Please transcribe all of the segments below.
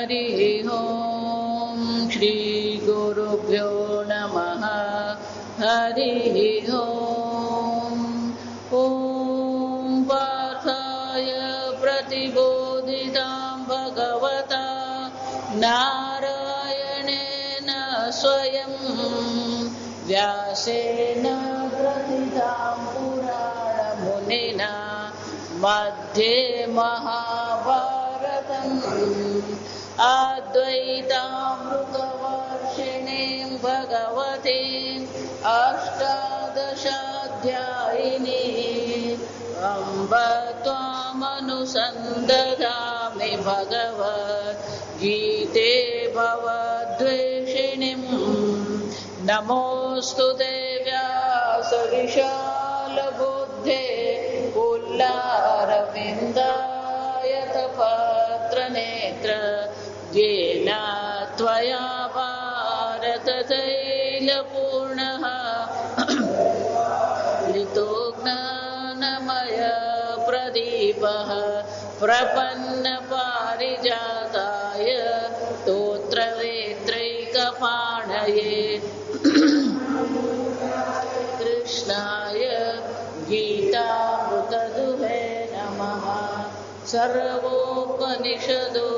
हरिः ओं श्री गुरुभ्यो नमः हरिः ओं पार्थाय प्रतिबोधितां भगवता नारायणेन स्वयं व्यासेन ग्रथितां पुराणमुनिना मध्ये महाभारतम् अद्वैतामृतवर्षिणीं भगवतीम् अष्टादशाध्यायिनीम् अम्ब त्वामनुसन्दधामि भगवद्गीते भवद्वेषिणीम् नमोऽस्तु ते व्यासविशालबुद्धे पुल्लारविन्दायतपत्रनेत्र येन त्वया भारततैलपूर्णः लितो ज्ञानमय प्रदीपः प्रपन्नपारिजाताय स्तोत्रवेत्रैकपाणये कृष्णाय गीतामृतदुहे नमः। सर्वोपनिषदो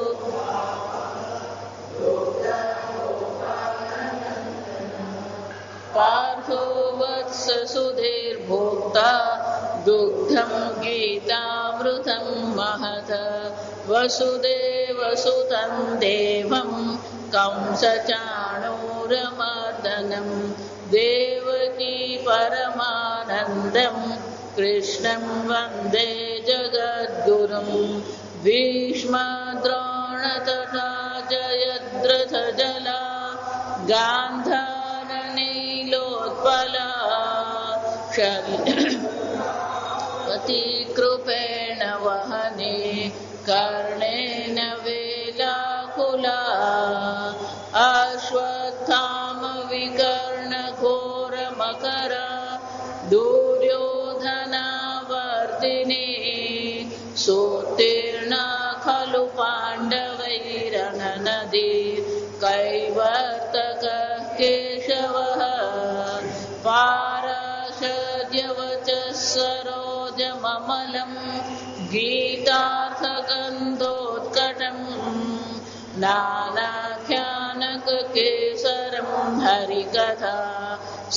पार्थो वत्स सुधीर्भोक्ता दुग्धं गीतामृतं महत वसुदेवसुतं देवं कंसचाणूरमर्दनं देवकी परमानन्दं कृष्णं वन्दे जगद्गुरुं भीष्मद्रोणतथा जयद्रथजला गान्धारनीलोत्पला अतिकृपेण वहने कर्णेन वेलाकुला अश्वत्थामविकर्णघोरमकरा दुर्योधनावर्तिनी सोत्तीर्णा खलु पाण्डवैरणनदी कैवर्तकः केशवः पाराशर्यवचः सरोजममलं गीतार्थगन्धोत्कटं नानाख्यानककेसरं हरिकथा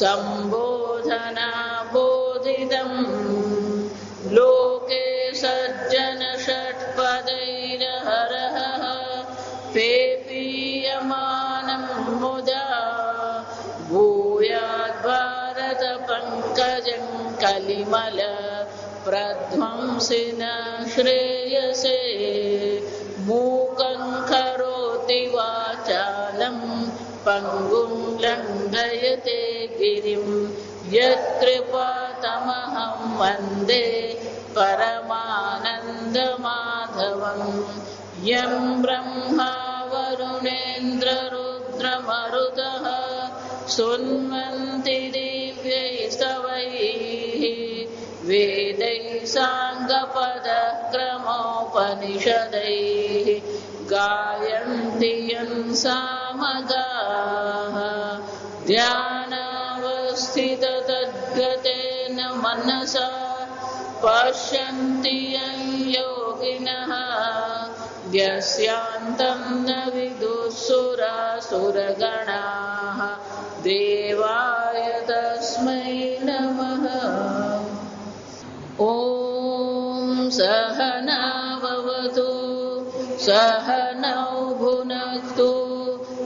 सम्बोधना बोधितं लोके सज्जनषट्पदैरहरः पेपीयमानं मुदा भूयाद्भारतपङ्कजं कलिमल प्रध्वंसिन श्रेयसे मूकं करोति वाचालं पङ्गुं लङ्घयते गिरिं यत्कृपातमहं वन्दे परमानन्दमाधवं यं ब्रह्मा वरुणेन्द्ररुद्रमरुतः स्तुन्वन्ति दिव्यैस्तवैः वेदैः साङ्गपदक्रमोपनिषदैः गायन्ति यं सामगाः ध्यानावस्थिततद्गतेन मनसा पश्यन्ति यं योगिनः यस्यान्तं न विदुःसुरासुरगणाः देवाय तस्मै नमः। ॐ सहना भवतु सहनौ भुनक्तु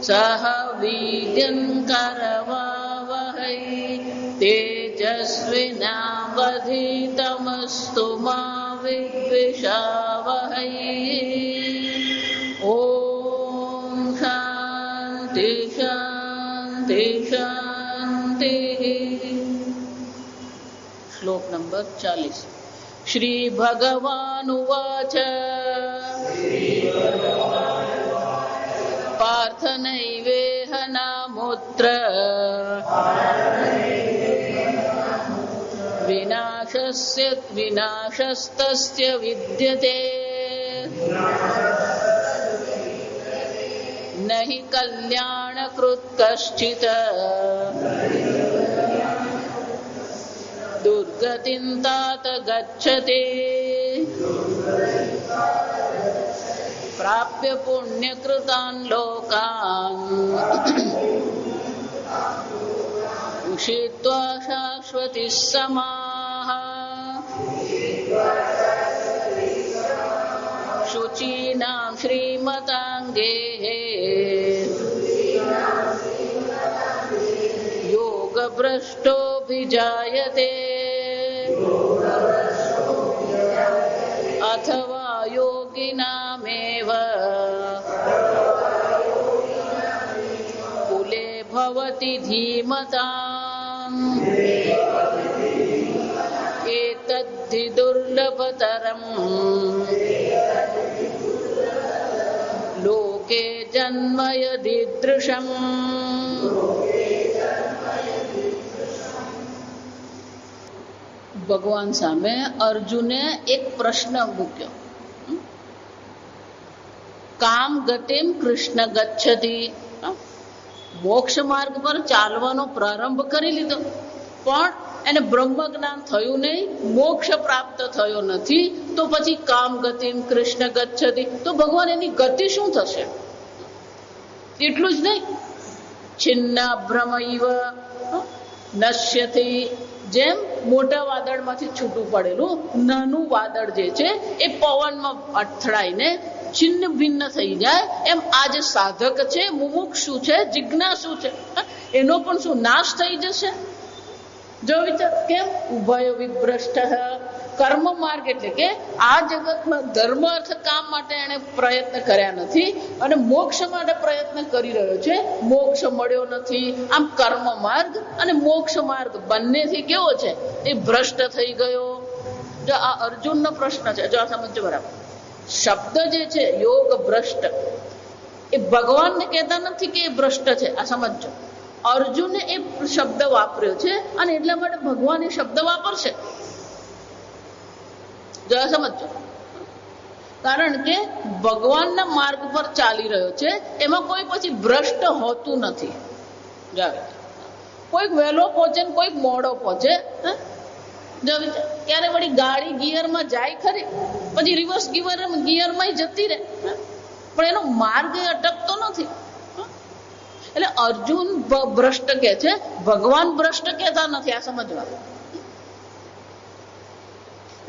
सह वीर्यं करवावहै तेजस्विनावधीतमस्तु मा विद्विषावहै। ॐ शान्ति शान्ति शान्तिः। श्लोक नंबर 40। श्री भगवानुवाच पार्थ नैवेह नामुत्र विनाशस्तस्य विद्यते નહિ કલ્યાણ કૃત કશ્ચિત દુર્ગતિં તાત ગચ્છતે પ્રાપ્ય પુણ્યકૃતાન લોકાન ઉષિત્વા શાશ્વતી સમાહ શુચીનાં શ્રીમતાંગે યોગભ્રષ્ટોऽભિજાયતે अथवा योगिनामेव कुले भवति धीमताम् एतद्धि दुर्लभतरम् लोके जन्म यदीदृशम् ભગવાન સામે અર્જુને એક પ્રશ્ન મૂક્યો. કામ ગતિમ કૃષ્ણ ગચ્છતિ. મોક્ષ માર્ગ પર ચાલવાનો પ્રારંભ કરી લીધો, પણ એને બ્રહ્મ જ્ઞાન થયું નહીં, મોક્ષ પ્રાપ્ત થયો નથી. તો પછી કામ ગતિમ કૃષ્ણ ગચ્છતિ, તો ભગવાન એની ગતિ શું થશે? એટલું જ નહીં, છિન્ન ભ્રમૈવ નશ્યતિ. જેમ મોટા વાદળમાંથી છૂટું પડેલું નાનું વાદળ જે છે એ પવનમાં અથડાઈને છિન્ન ભિન્ન થઈ જાય, એમ આ જે સાધક છે, મુમુક્ષુ છે, જિજ્ઞાસુ છે, એનો પણ શું નાશ થઈ જશે? જો વિચાર, કેમ? ઉભય વિભ્રષ્ટ. કર્મ માર્ગ એટલે કે આ જગતમાં ધર્મ અર્થ કામ માટે એને પ્રયત્ન કર્યા નથી અને મોક્ષ માટે પ્રયત્ન કરી રહ્યો છે, મોક્ષ મળ્યો નથી. આમ કર્મ માર્ગ અને મોક્ષ માર્ગ બંનેથી કેવો છે? એ ભ્રષ્ટ થઈ ગયો. જો આ અર્જુનનો પ્રશ્ન છે, જો આ સમજો બરાબર. શબ્દ જે છે યોગ ભ્રષ્ટ, એ ભગવાનને કહેતા નથી કે એ ભ્રષ્ટ છે. આ સમજો, અર્જુને એ શબ્દ વાપર્યો છે અને એટલા માટે ભગવાન એ શબ્દ વાપરશે. જો સમજો, કારણ કે ભગવાનના માર્ગ પર ચાલી રહ્યો છે, એમાં કોઈ પછી ભ્રષ્ટ હોતું નથી. કોઈક વહેલો પહોંચે ને કોઈક મોડો પહોંચે. જો ક્યારે વળી ગાડી ગિયરમાં જાય ખરી, પછી રિવર્સ ગિયરમાં જતી રહે, પણ એનો માર્ગ અટકતો નથી. એટલે અર્જુન ભ્રષ્ટ કે છે, ભગવાન ભ્રષ્ટ કહેતા નથી. આ સમજવા.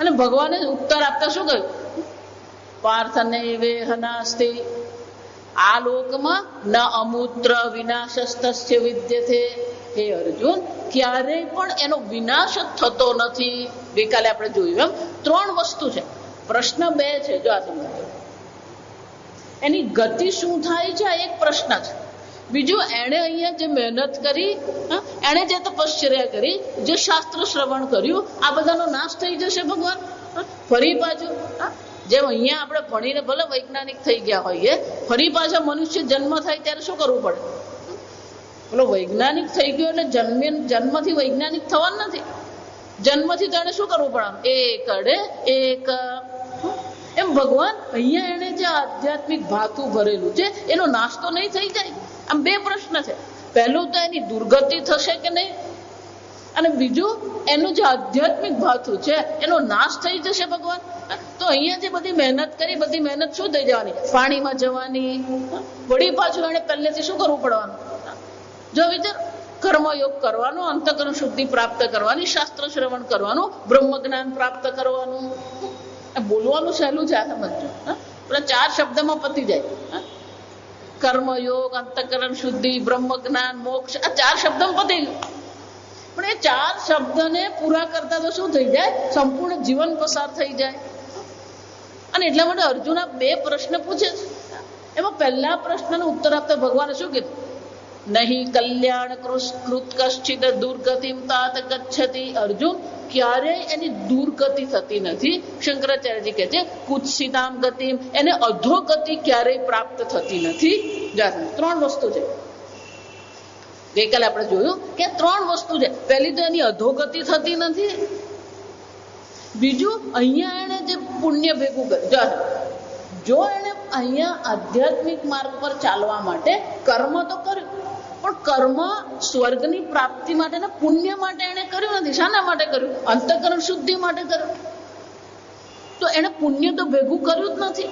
અને ભગવાને ઉત્તર આપતા શું કહ્યું? પાર્થ નૈવેહ નાસ્તિ. આ લોકમાં ન અમૂત્ર વિનાશસ્તસ્ય વિદ્યતે. હે અર્જુન, ક્યારેય પણ એનો વિનાશ થતો નથી. ગઈકાલે આપણે જોયું એમ 3 વસ્તુ છે. પ્રશ્ન 2 છે. જો આ સમજો, એની ગતિ શું થાય છે, આ એક પ્રશ્ન છે. બીજું, એણે અહીંયા જે મહેનત કરી, એણે જે તપશ્ચર્યા કરી, જે શાસ્ત્ર શ્રવણ કર્યું, આ બધાનો નાશ થઈ જશે ભગવાન. ફરી પાછું જેમ અહીંયા આપણે ભણીને ભલે વૈજ્ઞાનિક થઈ ગયા હોઈએ, ફરી પાછા મનુષ્ય જન્મ થાય ત્યારે શું કરવું પડે? પેલો વૈજ્ઞાનિક થઈ ગયો એટલે જન્મથી વૈજ્ઞાનિક થવાનું નથી. જન્મથી તો એને શું કરવું પડે? એક અડે એક. એમ ભગવાન અહીંયા એને જે આધ્યાત્મિક ભાથું ભરેલું છે એનો નાશ તો નહીં થઈ જાય. આમ 2 પ્રશ્ન છે. પહેલું તો એની દુર્ગતિ થશે કે નહીં, અને બીજું એનું જે આધ્યાત્મિક ભાથું છે એનો નાશ થઈ જશે ભગવાન. તો અહીંયા જે બધી મહેનત કરી, બધી મહેનત શું થઈ જવાની? પાણીમાં જવાની. વળી પાછું એને પહેલેથી શું કરવું પડવાનું? જો વિચાર, કર્મયોગ કરવાનો, અંતઃકરણ શુદ્ધિ પ્રાપ્ત કરવાની, શાસ્ત્ર શ્રવણ કરવાનું, બ્રહ્મ જ્ઞાન પ્રાપ્ત કરવાનું. બોલવાનું સહેલું છે, આ સમજો. પેલા 4 શબ્દમાં પતી જાય. કર્મયોગ, અંતઃકરણ શુદ્ધિ, બ્રહ્મ જ્ઞાન, મોક્ષ, આ 4 શબ્દમાં પતી ગયું. પણ એ 4 શબ્દને પૂરા કરતા તો શું થઈ જાય? સંપૂર્ણ જીવન પસાર થઈ જાય. અને એટલા માટે અર્જુન આ 2 પ્રશ્ન પૂછે છે. એમાં પહેલા પ્રશ્નનો ઉત્તર આપતા ભગવાને શું કીધું? નહીં કલ્યાણ કૃત કશ્ચિત દુર્ગતિમ તાત ગચ્છતિ. અર્જુન, ક્યારેય એની દુર્ગતિ થતી નથી. શંકરાચાર્યજી કહે છે કુત્સિતામ ગતિમ, એને અધોગતિ ક્યારેય પ્રાપ્ત થતી નથી. 3 વસ્તુ છે. ગઈકાલે આપણે જોયું કે 3 વસ્તુ છે. પહેલી તો એની અધોગતિ થતી નથી. બીજું, અહીંયા એને જે પુણ્ય ભેગું કર્યું, જો એને અહીંયા આધ્યાત્મિક માર્ગ પર ચાલવા માટે કર્મ તો કર્યું, પણ કર્મ સ્વર્ગની પ્રાપ્તિ માટે ને પુણ્ય માટે એને કર્યું નથી. શાના માટે કર્યું? અંતઃકરણ શુદ્ધિ માટે કર્યું. તો એને પુણ્ય તો ભેગું કર્યું જ નથી.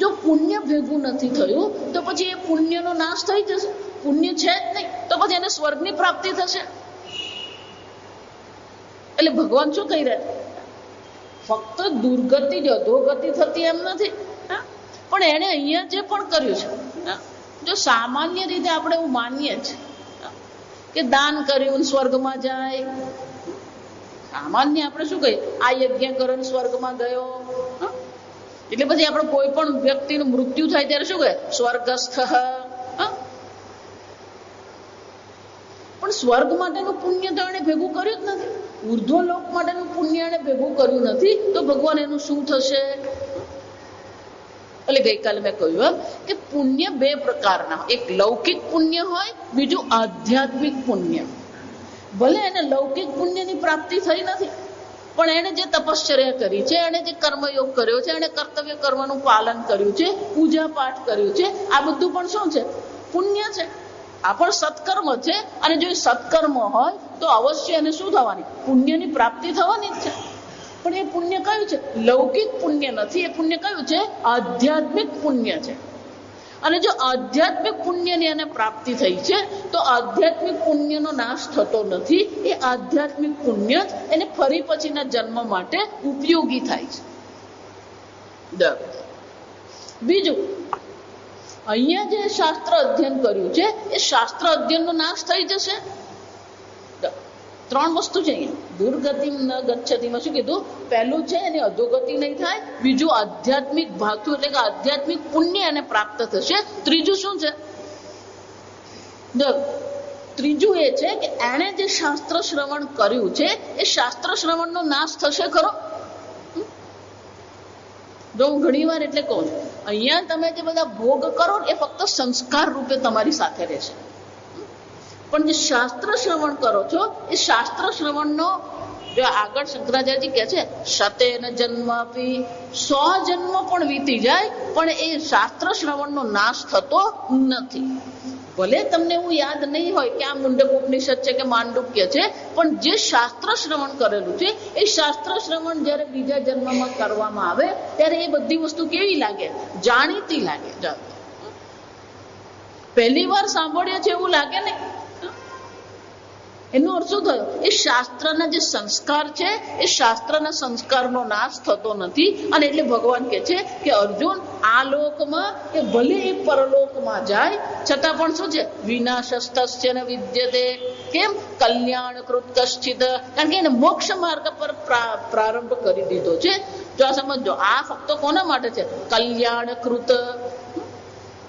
જો પુણ્ય ભેગું નથી થયું તો પછી એ પુણ્યનો નાશ થઈ જશે. પુણ્ય છે જ નહીં તો પછી એને સ્વર્ગની પ્રાપ્તિ થશે. એટલે ભગવાન શું કહી રહ્યા? ફક્ત દુર્ગતિ જ અધોગતિ થતી એમ નથી, પણ એને અહીંયા જે પણ કર્યું છે, જો સામાન્ય રીતે આપણે એવું માનીએ છીએ કે દાન કર્યું સ્વર્ગમાં જાય, સામાન્ય આપણે શું કહીએ, આ યજ્ઞ કર્યો સ્વર્ગમાં ગયો. એટલે પછી આપણે કોઈ પણ વ્યક્તિનું મૃત્યુ થાય ત્યારે શું કહે? સ્વર્ગસ્થ. પણ સ્વર્ગ માટેનું પુણ્ય તો એને ભેગું કર્યું જ નથી. ઉર્ધ્વલોક માટેનું પુણ્ય એને ભેગું કર્યું નથી, તો ભગવાન એનું શું થશે? એટલે ગઈકાલે મેં કહ્યું કે પુણ્ય બે પ્રકારના, એક લૌકિક પુણ્ય હોય, બીજું આધ્યાત્મિક પુણ્ય. ભલે એને લૌકિક પુણ્યની પ્રાપ્તિ થઈ નથી, પણ એને જે તપશ્ચર્યા કરી છે, એને જે કર્મયોગ કર્યો છે, એને કર્તવ્ય કર્મનું પાલન કર્યું છે, પૂજા પાઠ કર્યું છે, આ બધું પણ શું છે? પુણ્ય છે. આ પણ સત્કર્મ છે. અને જો એ સત્કર્મ હોય તો અવશ્ય એને શું થવાની? પુણ્યની પ્રાપ્તિ થવાની જ છે. પણ એ પુણ્ય કયું છે? લૌકિક પુણ્ય નથી. એ પુણ્ય કયું છે? આધ્યાત્મિક પુણ્ય છે. અને જો આધ્યાત્મિક પુણ્યની એને પ્રાપ્તિ થઈ છે તો આધ્યાત્મિક પુણ્યનો નાશ થતો નથી. એ આધ્યાત્મિક પુણ્ય એને ફરી પછીના જન્મ માટે ઉપયોગી થાય છે. બીજું, અહીંયા જે શાસ્ત્ર અધ્યયન કર્યું છે એ શાસ્ત્ર અધ્યયનનો નાશ થઈ જશે. ત્રણ વસ્તુ છે અહીંયા. દુર્ગતિ ન ગચ્છતિમાં શું કીધું? પહેલું છે એની અધોગતિ નહીં થાય. બીજું આધ્યાત્મિક ભાગતું એટલે કે આધ્યાત્મિક પુણ્ય એને પ્રાપ્ત થશે. ત્રીજું શું છે? ત્રીજું એ છે કે એણે જે શાસ્ત્ર શ્રવણ કર્યું છે એ શાસ્ત્ર શ્રવણનો નાશ થશે ખરો? જો હું ઘણી વાર એટલે કહું છું, અહીંયા તમે જે બધા ભોગ કરો એ ફક્ત સંસ્કાર રૂપે તમારી સાથે રહેશે, પણ જે શાસ્ત્ર શ્રવણ કરો છો એ શાસ્ત્ર શ્રવણનો જો આગળ શંકરાચાર્યજી કહે છે શતેન જન્મ આપી 100 જન્મ પણ વીતી જાય પણ એ શાસ્ત્ર શ્રવણનો નાશ થતો નથી. ભલે તમને એવું યાદ નહીં હોય કે આ મુંડક ઉપનિષદ છે કે માંડુક્ય છે, પણ જે શાસ્ત્ર શ્રવણ કરેલું છે એ શાસ્ત્ર શ્રવણ જ્યારે બીજા જન્મમાં કરવામાં આવે ત્યારે એ બધી વસ્તુ કેવી લાગે? જાણીતી લાગે. પહેલી વાર સાંભળીએ છે એવું લાગે ને. એનો અર્થ શું થયો? એ શાસ્ત્રના જે સંસ્કાર છે એ શાસ્ત્રના સંસ્કારનો નાશ થતો નથી. અને એટલે ભગવાન કહે છે કે અર્જુન, આ લોકમાં કે ભલે એ પરલોકમાં જાય છતાં પણ શું છે? વિનાશસ્તસ્ય ન વિદ્યતે. કેમ? કલ્યાણકૃત કશ્ચિત. કારણ કે એને મોક્ષ માર્ગ પર પ્રારંભ કરી દીધો છે. જો આ સમજો, આ ફક્ત કોના માટે છે? કલ્યાણકૃત.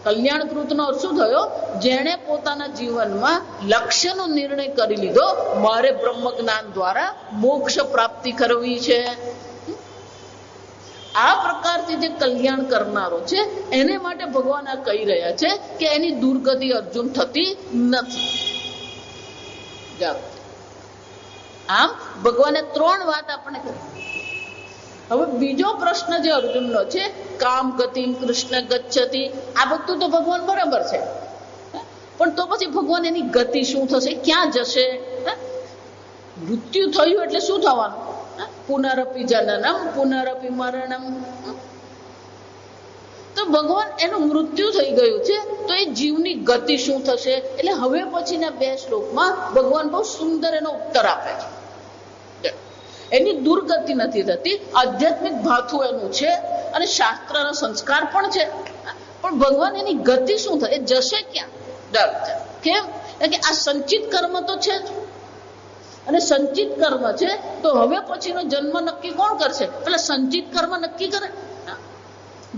કલ્યાણકૃતનો અર્થ શું થયો? જેણે પોતાના જીવનમાં લક્ષ્યનો નિર્ણય કરી લીધો, મારે બ્રહ્મ જ્ઞાન દ્વારા મોક્ષ પ્રાપ્તિ કરવી છે. આ પ્રકારથી જે કલ્યાણ કરનારો છે એને માટે ભગવાન આ કહી રહ્યા છે કે એની દુર્ગતિ અર્જુન થતી નથી. આમ ભગવાને 3 વાત આપણે કરી. હવે બીજો પ્રશ્ન જે અર્જુનનો છે, કામ ગતિ કૃષ્ણ ગચ્છતિ, આ બધું તો ભગવાન બરાબર છે, પણ તો પછી ભગવાન એની ગતિ શું થશે? ક્યાં જશે? મૃત્યુ થયું એટલે શું થવાનું? પુનરપી જનનમ પુનરપી મરણમ. તો ભગવાન એનું મૃત્યુ થઈ ગયું છે તો એ જીવની ગતિ શું થશે? એટલે હવે પછીના 2 શ્લોકમાં ભગવાન બહુ સુંદર એનો ઉત્તર આપે છે. એની દુર્ગતિ નથી થતી, આધ્યાત્મિક ભાથું એનું છે અને શાસ્ત્રના સંસ્કાર પણ છે, પણ ભગવાન એની ગતિ શું થાય? એ જશે ક્યાં? કેમ? કે આ સંચિત કર્મ તો છે જ, અને સંચિત કર્મ છે તો હવે પછીનો જન્મ નક્કી કોણ કરશે? પેલા સંચિત કર્મ નક્કી કરે.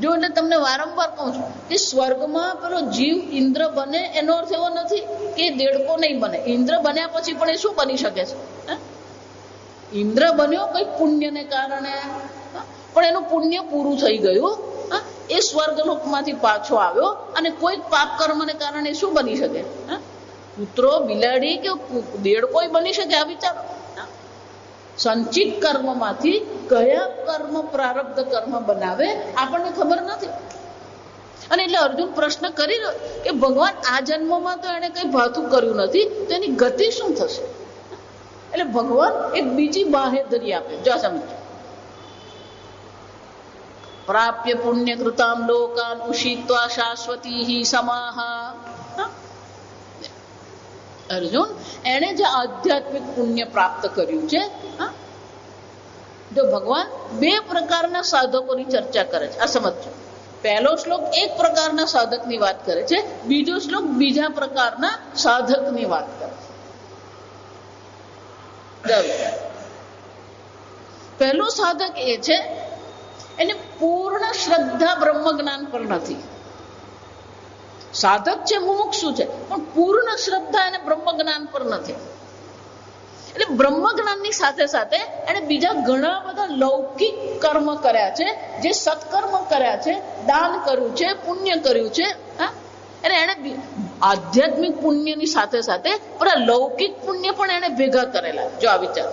જો એટલે તમને વારંવાર કહું છું કે સ્વર્ગમાં પેલો જીવ ઇન્દ્ર બને એનો અર્થ એવો નથી કે દેડકો નહીં બને. ઇન્દ્ર બન્યા પછી પણ એ શું બની શકે છે? ઇન્દ્ર બન્યો કઈ પુણ્યને કારણે, પણ એનું પુણ્ય પૂરું થઈ ગયું, એ સ્વર્ગલોકમાંથી પાછો આવ્યો અને કોઈ પાપ કર્મને કારણે શું બની શકે? કૂતરો, બિલાડી કે દેડકોય બની શકે? આ વિચારો. સંચિત કર્મમાંથી કયા કર્મ પ્રારબ્ધ કર્મ બનાવે આપણને ખબર નથી. અને એટલે અર્જુન પ્રશ્ન કરી રહ્યો કે ભગવાન આ જન્મમાં તો એને કઈ ભાતું કર્યું નથી, તો એની ગતિ શું થશે? એટલે ભગવાન એક બીજી બાહેધરી આપે. જો સમજો, પ્રાપ્ય પુણ્ય કૃતામ લોકાન ઉષિત્વા શાશ્વતી સમાહા. અર્જુન, એને જે આધ્યાત્મિક પુણ્ય પ્રાપ્ત કર્યું છે, જો ભગવાન બે પ્રકારના સાધકોની ચર્ચા કરે છે. આ સમજો, પહેલો શ્લોક એક પ્રકારના સાધકની વાત કરે છે, બીજો શ્લોક બીજા પ્રકારના સાધકની વાત કરે છે. પહેલો સાધક એ છે એને પૂર્ણ શ્રદ્ધા બ્રહ્મ જ્ઞાન પર નથી. સાધક છે, મુમુક્ષુ છે, પણ પૂર્ણ શ્રદ્ધા એને બ્રહ્મ જ્ઞાન પર નથી. એટલે બ્રહ્મ જ્ઞાનની સાથે સાથે એને બીજા ઘણા બધા લૌકિક કર્મ કર્યા છે, જે સત્કર્મ કર્યા છે, દાન કર્યું છે, પુણ્ય કર્યું છે. અને એને આધ્યાત્મિક પુણ્યની સાથે સાથે પણ લૌકિક પુણ્ય પણ એને ભેગા કરેલા. જો આ વિચાર,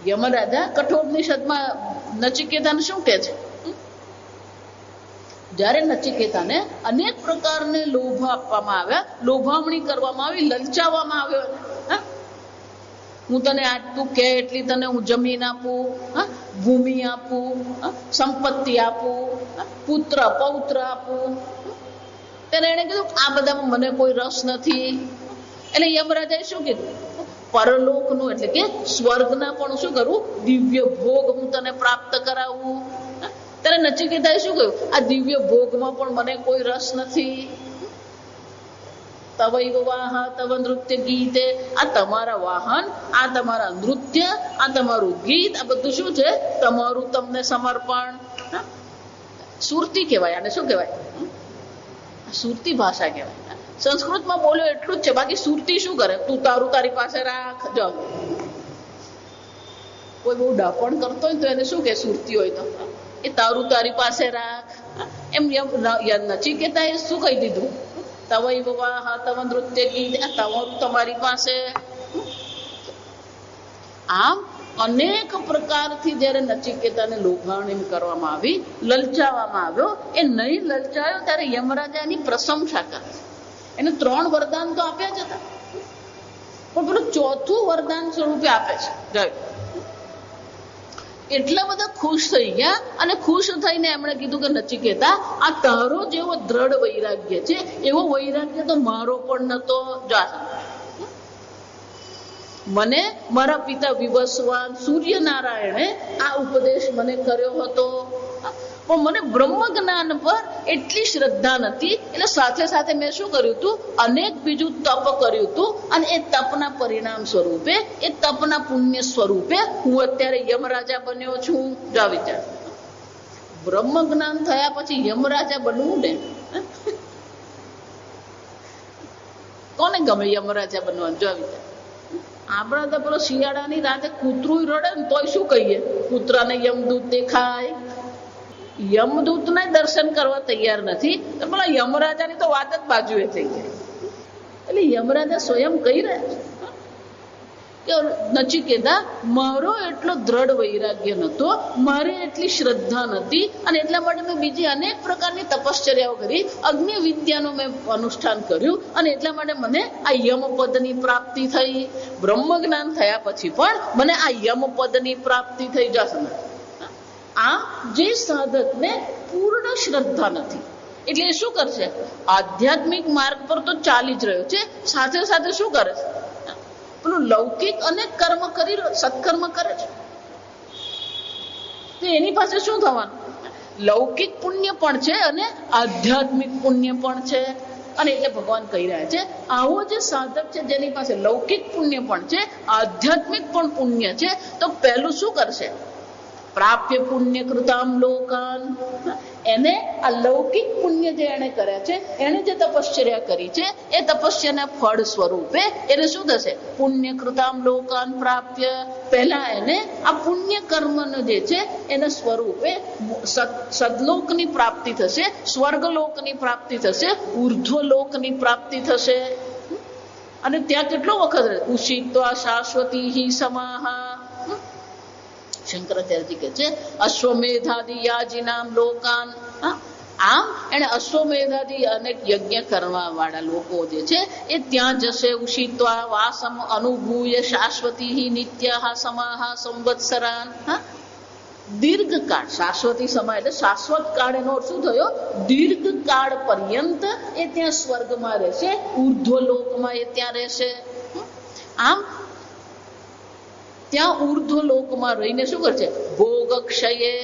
યમરાજા કઠોપનિષદમાં નચિકેતાને શું કહે છે? જ્યારે નચિકેતાને અનેક પ્રકારને લોભ આપવામાં આવ્યા, લોભામણી કરવામાં આવી, લલચાવવામાં આવ્યો, હું તને તું કે એટલી તને હું જમીન આપું, ભૂમિ આપું, સંપત્તિ આપું, પુત્ર પૌત્ર આપું, ત્યારે એને કીધું આ બધામાં મને કોઈ રસ નથી. એટલે યમરાજાએ શું કીધું? પરલોકનું એટલે કે સ્વર્ગના પણ શું કરવું? દિવ્ય ભોગ હું તને પ્રાપ્ત કરાવું. ત્યારે નચિકેતાએ શું કહ્યું? આ દિવ્ય ભોગમાં પણ મને કોઈ રસ નથી. તવૈવ વાહ તવ નૃત્ય ગીતે, આ તમારા વાહન, આ તમારા નૃત્ય, આ તમારું ગીત, આ બધું શું છે? તમારું તમને સમર્પણ. સુરતી કહેવાય આને. શું કહેવાય? સુરતી ભાષા કહેવાય. સંસ્કૃતમાં બોલ્યો એટલું જ છે, બાકી સુરતી શું કરે? તું તારું તારી પાસે રાખ. જો કોઈ બહુ ડાપણ કરતો હોય તો એને શું કે? સુરતી હોય તો એ તારું તારી પાસે રાખ. એમ નચિકેતાએ શું કહી દીધું? તવૈવ વાહ તવ નૃત્ય ગીત, તમારું તમારી પાસે. આમ અનેક પ્રકારથી જયારે નચિકેતાને લોભામણી કરવામાં આવી, લલચાવવામાં આવ્યો, એ નહીં લલચાયો ત્યારે યમરાજા એની પ્રશંસા કરે. એને 3 વરદાન તો આપ્યા જ હતા, પણ પેલું 4થું વરદાન સ્વરૂપે આપે છે. એટલા બધા ખુશ થઈ ગયા, અને ખુશ થઈને એમણે કીધું કે નચિકેતા, આ તારો જેવો દ્રઢ વૈરાગ્ય છે એવો વૈરાગ્ય તો મારો પણ નતો. મને મારા પિતા વિવસ્વાન સૂર્યનારાયણે આ ઉપદેશ મને કર્યો હતો, પણ મને બ્રહ્મ જ્ઞાન પર એટલી શ્રદ્ધા નથી. એટલે સાથે સાથે મેં શું કર્યું હતું? અનેક બીજું તપ કર્યું હતું, અને એ તપના પરિણામ સ્વરૂપે, એ તપના પુણ્ય સ્વરૂપે હું અત્યારે યમરાજા બન્યો છું. જો વિચાર, બ્રહ્મ જ્ઞાન થયા પછી યમરાજા બનવું ને કોને ગમે યમરાજા બનવાનું? જો વિચાર, આપણા તો પેલો શિયાળાની રાતે કૂતરું રડે ને તોય શું કહીએ? કૂતરાને યમદૂત દેખાય. યમદૂતને દર્શન કરવા તૈયાર નથી, તો પેલા યમરાજાની તો વાત જ બાજુએ થઈ ગઈ. એટલે યમરાજા સ્વયં કહી રહ્યા છે કે નચિકેતા, મારો એટલો દ્રઢ વૈરાગ્ય નતો, મારે એટલી શ્રદ્ધા નથી, અને એટલા માટે મેં બીજી અનેક પ્રકારની તપશ્ચર્યાઓ કરી, અગ્નિ વિદ્યાનું મેં અનુષ્ઠાન કર્યું, અને એટલા માટે મને આ યમપદની પ્રાપ્તિ થઈ. બ્રહ્મ જ્ઞાન થયા પછી પણ મને આ યમપદની પ્રાપ્તિ થઈ જશે. આ જે સાધકને પૂર્ણ શ્રદ્ધા નથી, એટલે એ શું કરશે? આધ્યાત્મિક માર્ગ પર તો ચાલી જ રહ્યો છે, સાથે સાથે શું કરે છે? પેલું લૌકિક અનેક કર્મ કરી સત્કર્મ કરે છે. તો એની પાસે શું થવાનું? લૌકિક પુણ્ય પણ છે અને આધ્યાત્મિક પુણ્ય પણ છે. અને એટલે ભગવાન કહી રહ્યા છે, આવો જે સાધક છે જેની પાસે લૌકિક પુણ્ય પણ છે, આધ્યાત્મિક પણ પુણ્ય છે, તો પહેલું શું કરશે? પ્રાપ્ય પુણ્ય કૃતામ લોકાન. એને આ લૌકિક પુણ્ય જે એને કર્યા છે, એને જે તપશ્ચર્યા કરી છે, એ તપસ્યાના ફળ સ્વરૂપે એને શું થશે? પુણ્ય કૃતામ લોકાન પ્રાપ્ય. પહેલા એને આ પુણ્ય કર્મનો જે છે એને સ્વરૂપે સદલોકની પ્રાપ્તિ થશે, સ્વર્ગલોકની પ્રાપ્તિ થશે, ઉર્ધ્વલોકની પ્રાપ્તિ થશે. અને ત્યાં કેટલો વખત ઉષિત્વા શાશ્વતી હિ સમાહા. શંકરાચાર્યજી કહે છે અશ્વમેધાદિ યાજીનામ લોકાન. આમ એને અશ્વમેધાદી અનેક યજ્ઞ કરવા વાળા લોકો જે છે એ ત્યાં જશે. ઉષિત્વા વાસમ અનુભૂય શાશ્વતી નિત્ય સમાહા સંવત્સરાન. દીર્ઘકાળ, શાશ્વતી સમય એટલે શાશ્વત કાળ, એનો શું થયો? દીર્ઘકાળ પર્યંત એ ત્યાં સ્વર્ગમાં રહેશે, ઉર્ધ્વલોકમાં એ ત્યાં રહેશે. આમ ત્યાં ઉર્ધ્વલોકમાં રહીને શું કરશે? ભોગ ક્ષયે.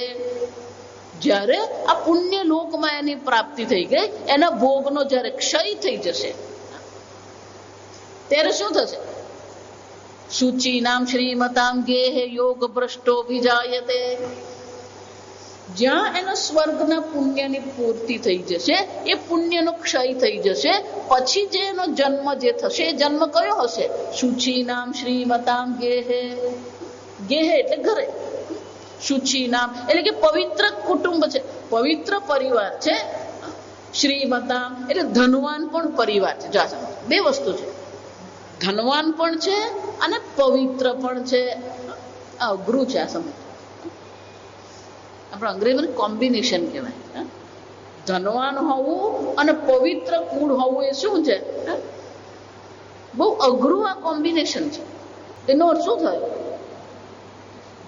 જ્યારે આ પુણ્ય લોકમાં એની પ્રાપ્તિ થઈ ગઈ, એના ભોગનો જ્યારે ક્ષય થઈ જશે ત્યારે શું થશે? શુચિનામ શ્રીમતામ ગેહે યોગ ભ્રષ્ટો વિજાયતે. જ્યાં એના સ્વર્ગના પુણ્યની પૂર્તિ થઈ જશે, એ પુણ્યનો ક્ષય થઈ જશે, પછી જે એનો જન્મ જે થશે એ જન્મ કયો હશે? શુચિનામ શ્રીમતામ ગેહે. ગેહે એટલે ઘરે, શુચિ નામ એટલે કે પવિત્ર કુટુંબ છે, પવિત્ર પરિવાર છે. શ્રીમતામ એટલે ધનવાન પણ પરિવાર છે. જો બે વસ્તુ છે, ધનવાન પણ છે અને પવિત્ર પણ છે. અઘરું છે આ સમજ. આપણે અંગ્રેજીમાં કોમ્બિનેશન કહેવાય. ધનવાન હોવું અને પવિત્ર કુળ હોવું એ શું છે? બહુ અઘરું આ કોમ્બિનેશન છે. એનો અર્થ શું થાય?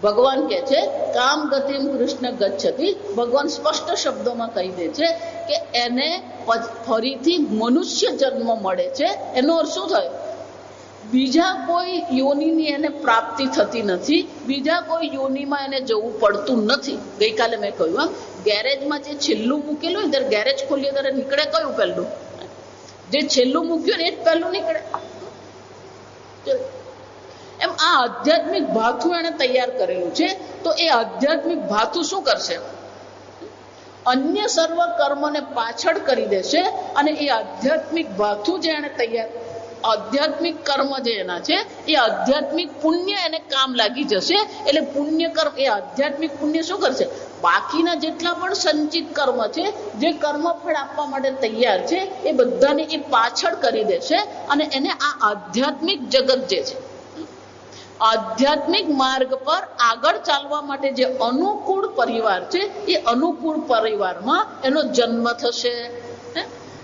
ભગવાન કહે છે કામ ગતિમ કૃષ્ણ ગચ્છતિ. ભગવાન સ્પષ્ટ શબ્દોમાં કહી દે છે કે એને ફરીથી મનુષ્ય જન્મ મળે છે. એનો અર્થ શું થયો? બીજા કોઈ યોનિની એને પ્રાપ્તિ થતી નથી, બીજા કોઈ યોનિમાં એને જવું પડતું નથી. ગઈકાલે મેં કહ્યું ગેરેજમાં જે છેલ્લું મૂકેલું હોય ત્યારે ગેરેજ ખોલીએ ત્યારે નીકળે કયું પહેલું? જે છેલ્લું મૂક્યું ને એ જ પહેલું નીકળે. એમ આ આધ્યાત્મિક ભાથું એને તૈયાર કરેલું છે. તો એ આધ્યાત્મિક ભાથું શું કરશે? અન્ય સર્વ કર્મને પાછળ કરી દેશે અને એ આધ્યાત્મિક ભાથું જે એને તૈયાર, આધ્યાત્મિક કર્મ જે એના છે એ આધ્યાત્મિક પુણ્ય એને કામ લાગી જશે. એટલે પુણ્ય કર્મ, એ આધ્યાત્મિક પુણ્ય શું કરશે? બાકીના જેટલા પણ સંચિત કર્મ છે, જે કર્મફળ આપવા માટે તૈયાર છે, એ બધાને એ પાછળ કરી દેશે અને એને આ આધ્યાત્મિક જગત જે છે, આધ્યાત્મિક માર્ગ પર આગળ ચાલવા માટે જે અનુકૂળ પરિવાર છે, એ અનુકૂળ પરિવારમાં એનો જન્મ થશે.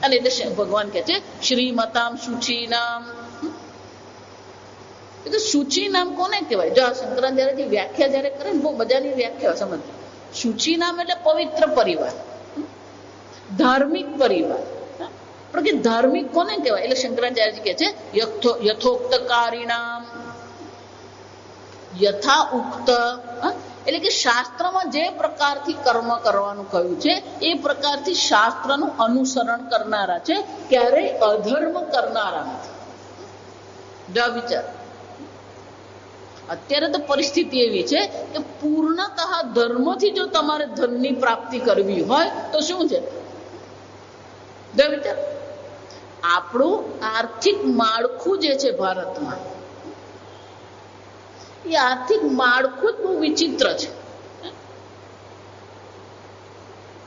અને એટલે ભગવાન કહે છે શ્રીમતામ શુચિનામ. એટલે શુચિ નામ કોને કહેવાય? જો શંકરાચાર્યજી વ્યાખ્યા જયારે કરે ને બહુ મજાની વ્યાખ્યા સમજ. શુચિ નામ એટલે પવિત્ર પરિવાર, ધાર્મિક પરિવાર. પણ કે ધાર્મિક કોને કહેવાય? એટલે શંકરાચાર્યજી કહે છે યથોક્તકારીણામ. યથા ઉક્ત એટલે કે શાસ્ત્રમાં જે પ્રકારથી કર્મ કરવાનું કહ્યું છે એ પ્રકારથી શાસ્ત્રનું અનુસરણ કરનારા છે, ક્યારેય અધર્મ કરનારા નથી. વિચાર, અત્યારે તો પરિસ્થિતિ એવી છે કે પૂર્ણતઃ ધર્મથી જો તમારે ધનની પ્રાપ્તિ કરવી હોય તો શું છે? વિચાર, આપણું આર્થિક માળખું જે છે ભારતમાં, એ આર્થિક માળખું જ બહુ વિચિત્ર છે.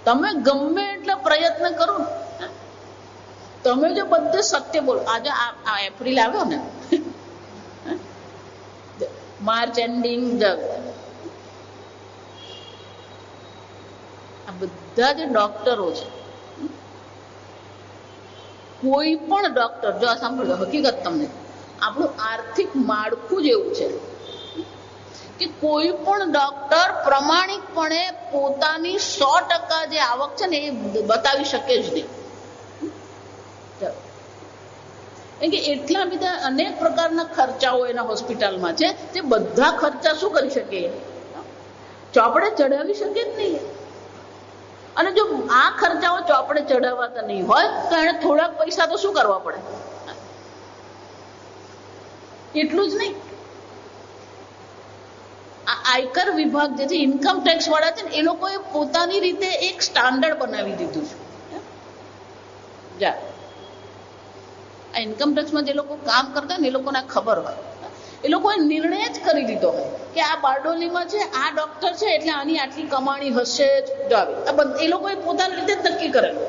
તમે ગમે એટલા પ્રયત્ન કરો, તમે જો બધે સત્ય બોલો. આજે આ એપ્રિલ આવ્યો ને, માર્ચ એન્ડિંગ, આ બધા જે ડોક્ટરો છે, કોઈ પણ ડોક્ટર, જો આ સાંભળો હકીકત તમને, આપણું આર્થિક માળખું જ એવું છે કે કોઈ પણ ડોક્ટર પ્રમાણિકપણે પોતાની 100% જે આવક છે ને એ બતાવી શકે જ નહીં. કે એટલા બધા અનેક પ્રકારના ખર્ચાઓ એના હોસ્પિટલમાં છે, જે બધા ખર્ચા શું કરી શકે? ચોપડે ચડાવી શકે જ નહીં. અને જો આ ખર્ચાઓ ચોપડે ચડાવવાતા નહીં હોય તો એને થોડાક પૈસા તો શું કરવા પડે? એટલું જ નહીં, આયકર વિભાગ જે છે, ઇન્કમ ટેક્સ વાળા છે ને, એ લોકોએ પોતાની રીતે એક સ્ટાન્ડર્ડ બનાવી દીધું છે. આ ઇન્કમ ટેક્સમાં જે લોકો કામ કરતા હોય ને એ લોકોને ખબર હોય, એ લોકોએ નિર્ણય જ કરી દીધો હોય કે આ બારડોલીમાં છે, આ ડોક્ટર છે એટલે આની આટલી કમાણી હશે જ. એ લોકોએ પોતાની રીતે જ નક્કી કરેલું.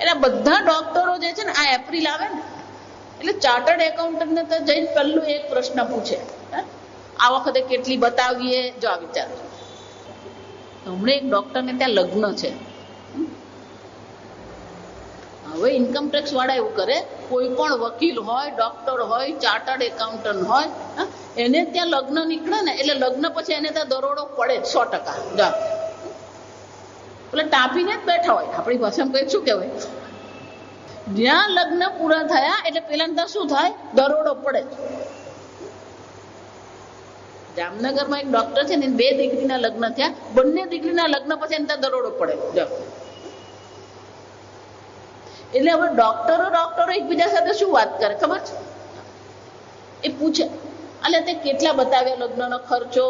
એટલે બધા ડોક્ટરો જે છે ને આ એપ્રિલ આવે ને એટલે ચાર્ટર્ડ એકાઉન્ટન્ટને તો જઈને પહેલું એક પ્રશ્ન પૂછે, આ વખતે કેટલી બતાવીએ? જો આ વિચાર, હમણાં એક ડોક્ટરને ત્યાં લગ્ન છે. હવે ઇન્કમ ટેક્સ વાળા એવું કરે, કોઈ પણ વકીલ હોય, ડોક્ટર હોય, ચાર્ટર્ડ એકાઉન્ટન્ટ હોય, એને ત્યાં લગ્ન નીકળે ને એટલે લગ્ન પછી એને ત્યાં દરોડો પડે 100%. એટલે ટાંપીને જ બેઠા હોય, આપણી ભાષામાં કઈ શું કહેવાય, જ્યાં લગ્ન પૂરા થયા એટલે પેલા ત્યાં શું થાય, દરોડો પડે. જામનગરમાં એક ડોક્ટર છે ને, 2 દીકરીના લગ્ન થયા, બંને દીકરીના લગ્ન પછી એને ત્યાં દરોડો પડે. એટલે હવે ડોક્ટરો એકબીજા સાથે શું વાત કરે ખબર છે? એ પૂછે, એટલે તે કેટલા બતાવ્યા લગ્નનો ખર્ચો?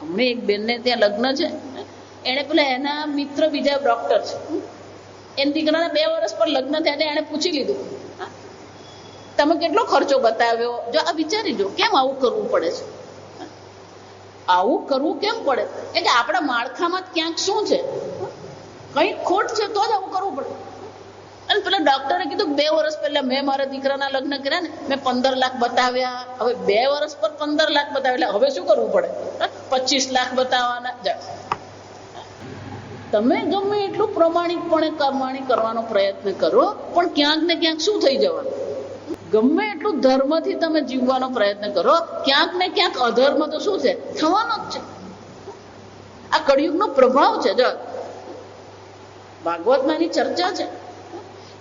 હમણાં એક બેનને ત્યાં લગ્ન છે, એને પેલા એના મિત્ર બીજા ડોક્ટર છે, એના દીકરાના 2 વર્ષ પર લગ્ન થયા, એને પૂછી લીધું તમે કેટલો ખર્ચો બતાવ્યો? જો આ વિચારી જો, કેમ આવું કરવું પડે છે? આવું કરવું કેમ પડે? એટલે આપણા માળખામાં ક્યાંક શું છે, કઈ ખોટ છે તો જ આવું કરવું પડે. અને પેલા ડોક્ટરે કીધું 2 વર્ષ પહેલા મેં મારા દીકરાના લગ્ન કર્યા ને, મેં 15 લાખ બતાવ્યા. હવે 2 વર્ષ પર 15 લાખ બતાવ્યા, હવે શું કરવું પડે? 25 લાખ બતાવવાના. તમે ગમે એટલું પ્રમાણિકપણે કમાણી કરવાનો પ્રયત્ન કરો, પણ ક્યાંક ને ક્યાંક શું થઈ જવાનું? ગમે એટલું ધર્મથી તમે જીવવાનો પ્રયત્ન કરો, ક્યાંક ને ક્યાંક અધર્મ તો શું છે, થવાનો જ છે. આ કળિયુગનો પ્રભાવ છે. જો ભાગવતમાં એની ચર્ચા છે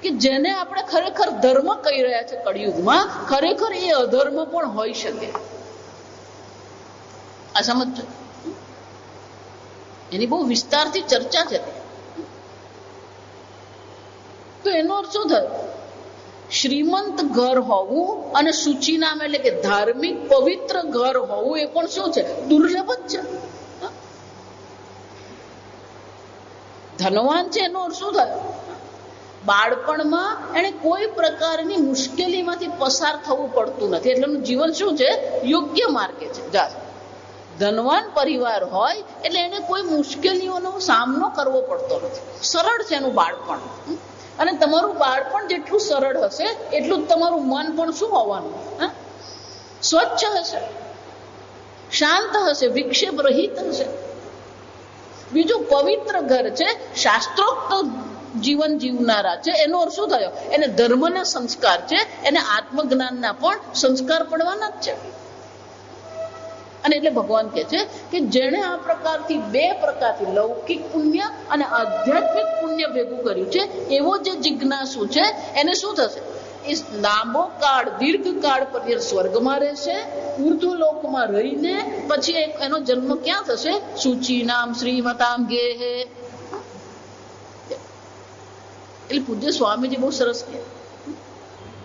કે જેને આપણે ખરેખર ધર્મ કહી રહ્યા છે કળિયુગમાં, ખરેખર એ અધર્મ પણ હોઈ શકે. આ સમજ, એની બહુ વિસ્તારથી ચર્ચા છે. તો એનો અર્થ શું થયો? શ્રીમંત ઘર હોવું અને સૂચિ નામ એટલે કે ધાર્મિક પવિત્ર ઘર હોવું એ પણ શું છે, દુર્લભ જ છે. ધનવાન છે એનો અર્થ શું થયો? બાળપણમાં એને કોઈ પ્રકારની મુશ્કેલીમાંથી પસાર થવું પડતું નથી, એટલે એનું જીવન શું છે, યોગ્ય માર્ગે છે. ધનવાન પરિવાર હોય એટલે એને કોઈ મુશ્કેલીઓનો સામનો કરવો પડતો નથી, સરળ છે એનું બાળપણ. અને તમારું બાળપણ જેટલું સરળ હશે એટલું જ તમારું મન પણ શું હોવાનું, સ્વચ્છ હશે, શાંત હશે, વિક્ષેપ રહિત હશે. બીજું પવિત્ર ઘર છે, શાસ્ત્રોક્ત જીવન જીવનારા છે. એનો અર્થ શું થયો? એને ધર્મના સંસ્કાર છે, એને આત્મજ્ઞાનના પણ સંસ્કાર પડવાના જ છે. અને એટલે ભગવાન કહે છે કે જેણે આ પ્રકારથી 2 પ્રકારથી લૌકિક પુણ્ય અને આધ્યાત્મિક પુણ્ય ભેગું કર્યું છે, એવો જે જિજ્ઞાસુ છે એને શું થશે? એ લાંબો કાળ, દીર્ઘકાળ પર્યંત સ્વર્ગમાં રહેશે, ઉર્ધ્વ લોકમાં રહીને પછી એનો જન્મ ક્યાં થશે? શુચિનામ શ્રીમતામ ગેહે. એટલે પૂજ્ય સ્વામીજી બહુ સરસ કહે,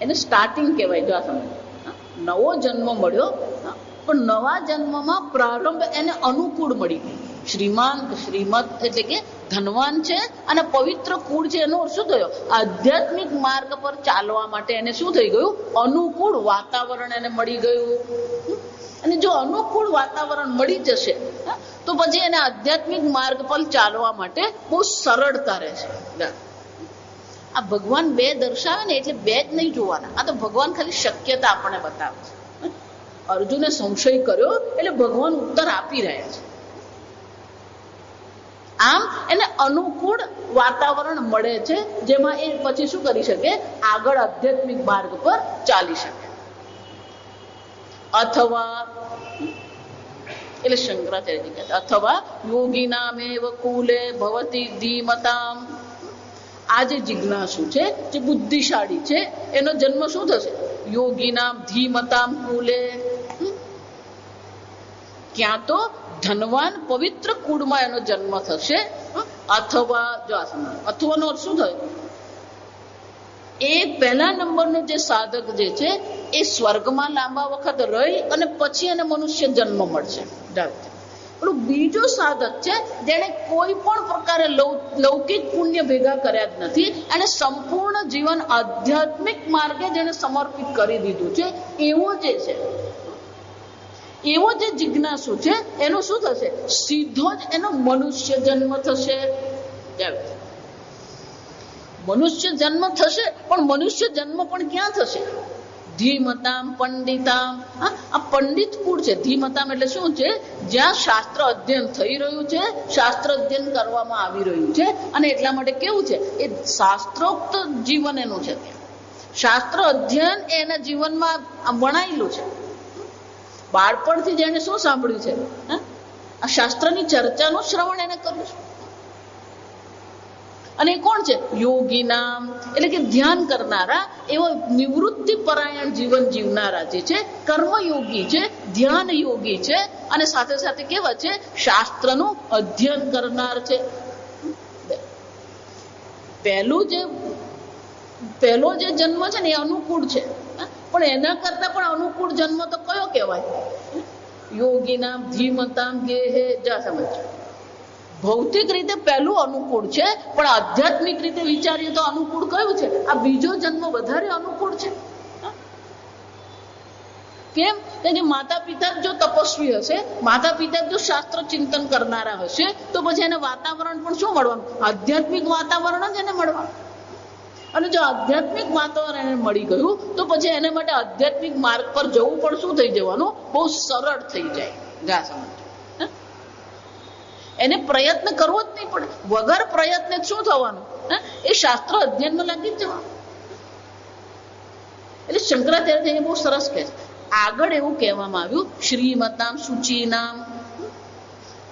એને સ્ટાર્ટિંગ કહેવાય. જો આ સમય નવો જન્મ મળ્યો, પણ નવા જન્મમાં પ્રારંભ એને અનુકૂળ મળી ગઈ. શ્રીમત એટલે કે ધનવાન છે અને પવિત્ર કુળ છે. એનો શું થયો? આધ્યાત્મિક માર્ગ પર ચાલવા માટે એને શું થઈ ગયું? અનુકૂળ વાતાવરણ એને મળી ગયું. અને જો અનુકૂળ વાતાવરણ મળી જશે તો પછી એને આધ્યાત્મિક માર્ગ પર ચાલવા માટે બહુ સરળતા રહેશે. આ ભગવાન 2 દર્શાવે ને એટલે 2 જ નહીં જોવાના. આ તો ભગવાન ખાલી શક્યતા આપણને બતાવે છે. અર્જુને સંશય કર્યો એટલે ભગવાન ઉત્તર આપી રહ્યા છે. આમ એને અનુકૂળ વાતાવરણ મળે છે, જેમાં એ પછી શું કરી શકે? આગળ આધ્યાત્મિક માર્ગ પર ચાલી શકે. અથવા એટલે શંકરાચાર્યજી કહે અથવા યોગીનામેવ કુલે ભવતી ધીમતામ. આ જે જિજ્ઞાસુ છે, જે બુદ્ધિશાળી છે, એનો જન્મ શું થશે? યોગીનામ ધીમતામ કુલે. ક્યાં તો ધનવાન પવિત્ર કુળમાં એનો જન્મ થશે. અથવા જો આ સમય અથવાનો શું થયો? એ પહેલા નંબરનો જે સાધક જે છે એ સ્વર્ગમાં લાંબા વખત રહી અને પછી એને મનુષ્ય જન્મ મળશે. પણ બીજો સાધક છે જેને કોઈ પણ પ્રકારે લૌકિક પુણ્ય ભેગા કર્યા જ નથી, એને સંપૂર્ણ જીવન આધ્યાત્મિક માર્ગે જેને સમર્પિત કરી દીધું છે, એવો જે છે એવો જે જિજ્ઞાસુ છે એનો શું થશે? સીધો જ એનો મનુષ્ય જન્મ થશે. મનુષ્ય જન્મ થશે, પણ મનુષ્ય જન્મ પણ ક્યાં થશે? ધીમતામ પંડિતામ. આ પંડિત કુળ છે. ધીમતામ એટલે શું છે? જ્યાં શાસ્ત્ર અધ્યયન થઈ રહ્યું છે, શાસ્ત્ર અધ્યયન કરવામાં આવી રહ્યું છે, અને એટલા માટે કેવું છે? એ શાસ્ત્રોક્ત જીવન એનું છે. શાસ્ત્ર અધ્યયન એના જીવનમાં વણાયેલું છે. બાળપણથી જેને શું સાંભળ્યું છે? આ શાસ્ત્રની ચર્ચાનું શ્રવણ એને કર્યું છે. અને કોણ છે? યોગી નામ, એટલે કે ધ્યાન કરનારા, એવો નિવૃત્તિ પરાયણ જીવન જીવનારા જે છે, કર્મયોગી છે, ધ્યાન યોગી છે, અને સાથે સાથે કેવા છે? શાસ્ત્રનું અધ્યયન કરનાર છે. પહેલો જે જન્મ છે ને એ અનુકૂળ છે, પણ એના કરતા પણ અનુકૂળ જન્મ તો કયો કહેવાય? યોગી નામ ધીમતામ ગેહે. જા સમજ. ભૌતિક રીતે પહેલું અનુકૂળ છે, પણ આધ્યાત્મિક રીતે વિચારીએ તો અનુકૂળ કયું છે? આ બીજો જન્મ વધારે અનુકૂળ છે. કેમ? કે માતા પિતા જો તપસ્વી હશે, માતા પિતા જો શાસ્ત્ર ચિંતન કરનારા હશે, તો પછી એને વાતાવરણ પણ શું મળવાનું? આધ્યાત્મિક વાતાવરણ જ એને મળવાનું. અને જો આધ્યાત્મિક વાતાવરણ એને મળી ગયું તો પછી એને માટે આધ્યાત્મિક માર્ગ પર જવું પણ શું થઈ જવાનું? બહુ સરળ થઈ જાય. જા સમજ. એને પ્રયત્ન કરવો જ નહીં પડે. વગર પ્રયત્ન શું થવાનું? એ શાસ્ત્ર અધ્યયનમાં લાગી જ જવાનું. એટલે શંકરાચાર્ય બહુ સરસ કહે છે. આગળ એવું કહેવામાં આવ્યું, શ્રીમતામ શુચિનામ.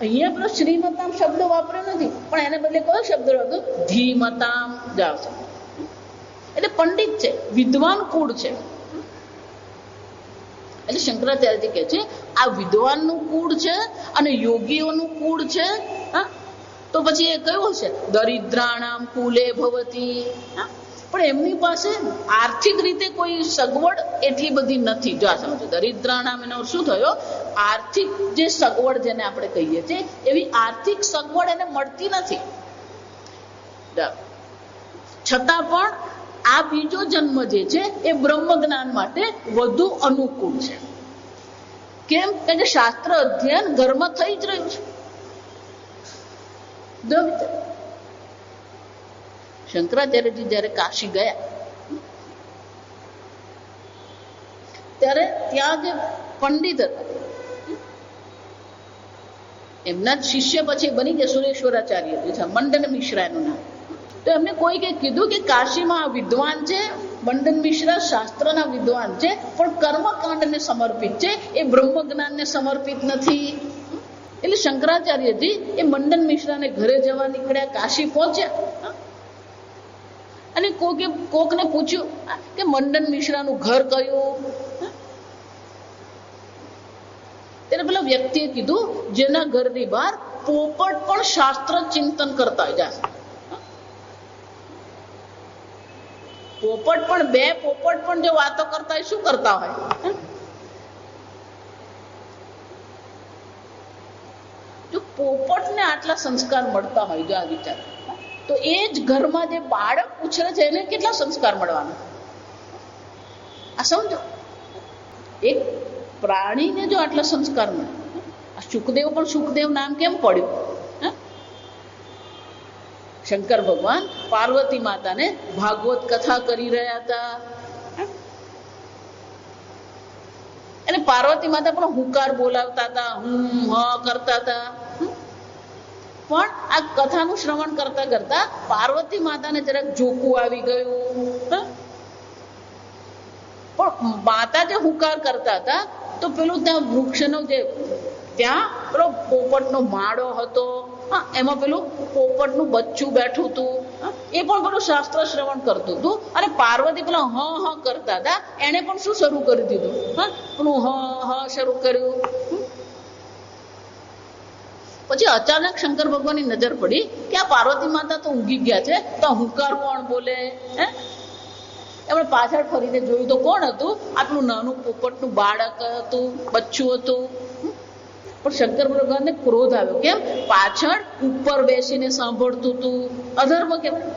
અહીંયા પેલો શ્રીમતામ શબ્દ વાપર્યો નથી, પણ એને બદલે કયો શબ્દ વાપર્યો? ધીમતામ. જાવ. એટલે પંડિત છે, વિદ્વાન કુળ છે. એટલે શંકરાચાર્યજી કહે છે આ વિદ્વાનનું કુળ છે અને યોગીઓનું કુળ છે. તો પછી એ કયું હશે? દરિદ્રાણામ કુલે ભવતી. પણ એમની પાસે આર્થિક રીતે કોઈ સગવડ એટલી બધી નથી. જો આ સમજો, દરિદ્રાણામ એનો શું થયો? આર્થિક જે સગવડ જેને આપણે કહીએ છીએ, એવી આર્થિક સગવડ એને મળતી નથી. છતાં પણ આ બીજો જન્મ જે છે એ બ્રહ્મ જ્ઞાન માટે વધુ અનુકૂળ છે. કેમ? કે શાસ્ત્ર અધ્યયન ઘરમાં થઈ જ રહ્યું છે. શંકરાચાર્યજી જયારે કાશી ગયા ત્યારે ત્યાં જે પંડિત હતા, એમના જ શિષ્ય પછી બની ગયા સુરેશ્વરાચાર્ય, મંડન મિશ્રા એનું નામ. તો એમને કોઈકે કીધું કે કાશીમાં વિદ્વાન છે, મંડન મિશ્રા શાસ્ત્રના વિદ્વાન છે, પણ કર્મકાંડને સમર્પિત છે, એ બ્રહ્મ જ્ઞાનને સમર્પિત નથી. એટલે શંકરાચાર્યજી એ મંડન મિશ્રાને ઘરે જવા નીકળ્યા, કાશી પહોંચ્યા, અને કોકને પૂછ્યું કે મંડન મિશ્રાનું ઘર કયું? ત્યારે પેલા વ્યક્તિએ કીધું જેના ઘરની બહાર પોપટ પણ શાસ્ત્ર ચિંતન કરતા હોય. પોપટ પણ, બે પોપટ પણ જો વાતો કરતા હોય, શું કરતા હોય? જો પોપટને આટલા સંસ્કાર મળતા હોય, જો આ વિચાર, તો એ જ ઘરમાં જે બાળક ઉછરે છે એને કેટલા સંસ્કાર મળવાના? આ સમજો, એક પ્રાણીને જો આટલા સંસ્કાર મળે. આ સુખદેવ પણ સુખદેવ નામ કેમ પડ્યું? શંકર ભગવાન પાર્વતી માતાને ભાગવત કથા કરી રહ્યા હતા, અને પાર્વતી માતા પણ હુંકાર બોલાવતા હતા, કરતા હતા. પણ આ કથાનું શ્રવણ કરતા કરતા પાર્વતી માતાને જરાક જોકું આવી ગયું. પણ માતા જે હુંકાર કરતા હતા, તો પેલું ત્યાં વૃક્ષનો જે ત્યાં પેલો પોપટનો માળો હતો, એમાં પેલું પોપટનું બચ્ચું બેઠું હતું, એ પણ પેલું શાસ્ત્ર શ્રવણ કરતું હતું, અને પાર્વતી પેલા હ કરતા હતા, એને પણ શું શરૂ કરી દીધું? પેલું હ શરૂ કર્યું. પછી અચાનક શંકર ભગવાનની નજર પડી કે આ પાર્વતી માતા તો ઊંઘી ગયા છે, તો હુંકાર કોણ બોલે? એમણે પાછળ ફરીને જોયું તો કોણ હતું? આટલું નાનું પોપટનું બાળક હતું, બચ્ચું હતું. પણ શંકર ભગવાનને ક્રોધ આવ્યો. કેમ? પાછળ ઉપર બેસીને સાંભળતું હતું. અધર્મ કેવાય.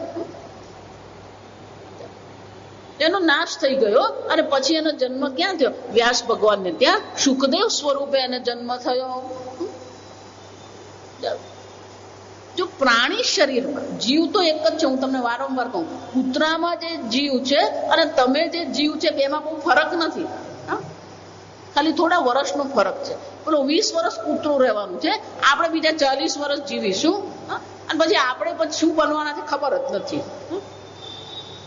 એનો નાશ થઈ ગયો અને પછી એનો જન્મ ક્યાં થયો? વ્યાસ ભગવાનને ત્યાં સુખદેવ સ્વરૂપે એને જન્મ થયો. જો પ્રાણી શરીરમાં જીવ તો એક જ છે, હું તમને વારંવાર કહું, કૂતરામાં જે જીવ છે અને તમે જે જીવ છે બેમાં બહુ ફરક નથી, ખાલી થોડા વર્ષનો ફરક છે. પેલો 20 વર્ષ કૂતરું રહેવાનું છે, આપણે બીજા 40 વર્ષ જીવીશું અને પછી આપણે પછી શું બનવાના છે ખબર જ નથી.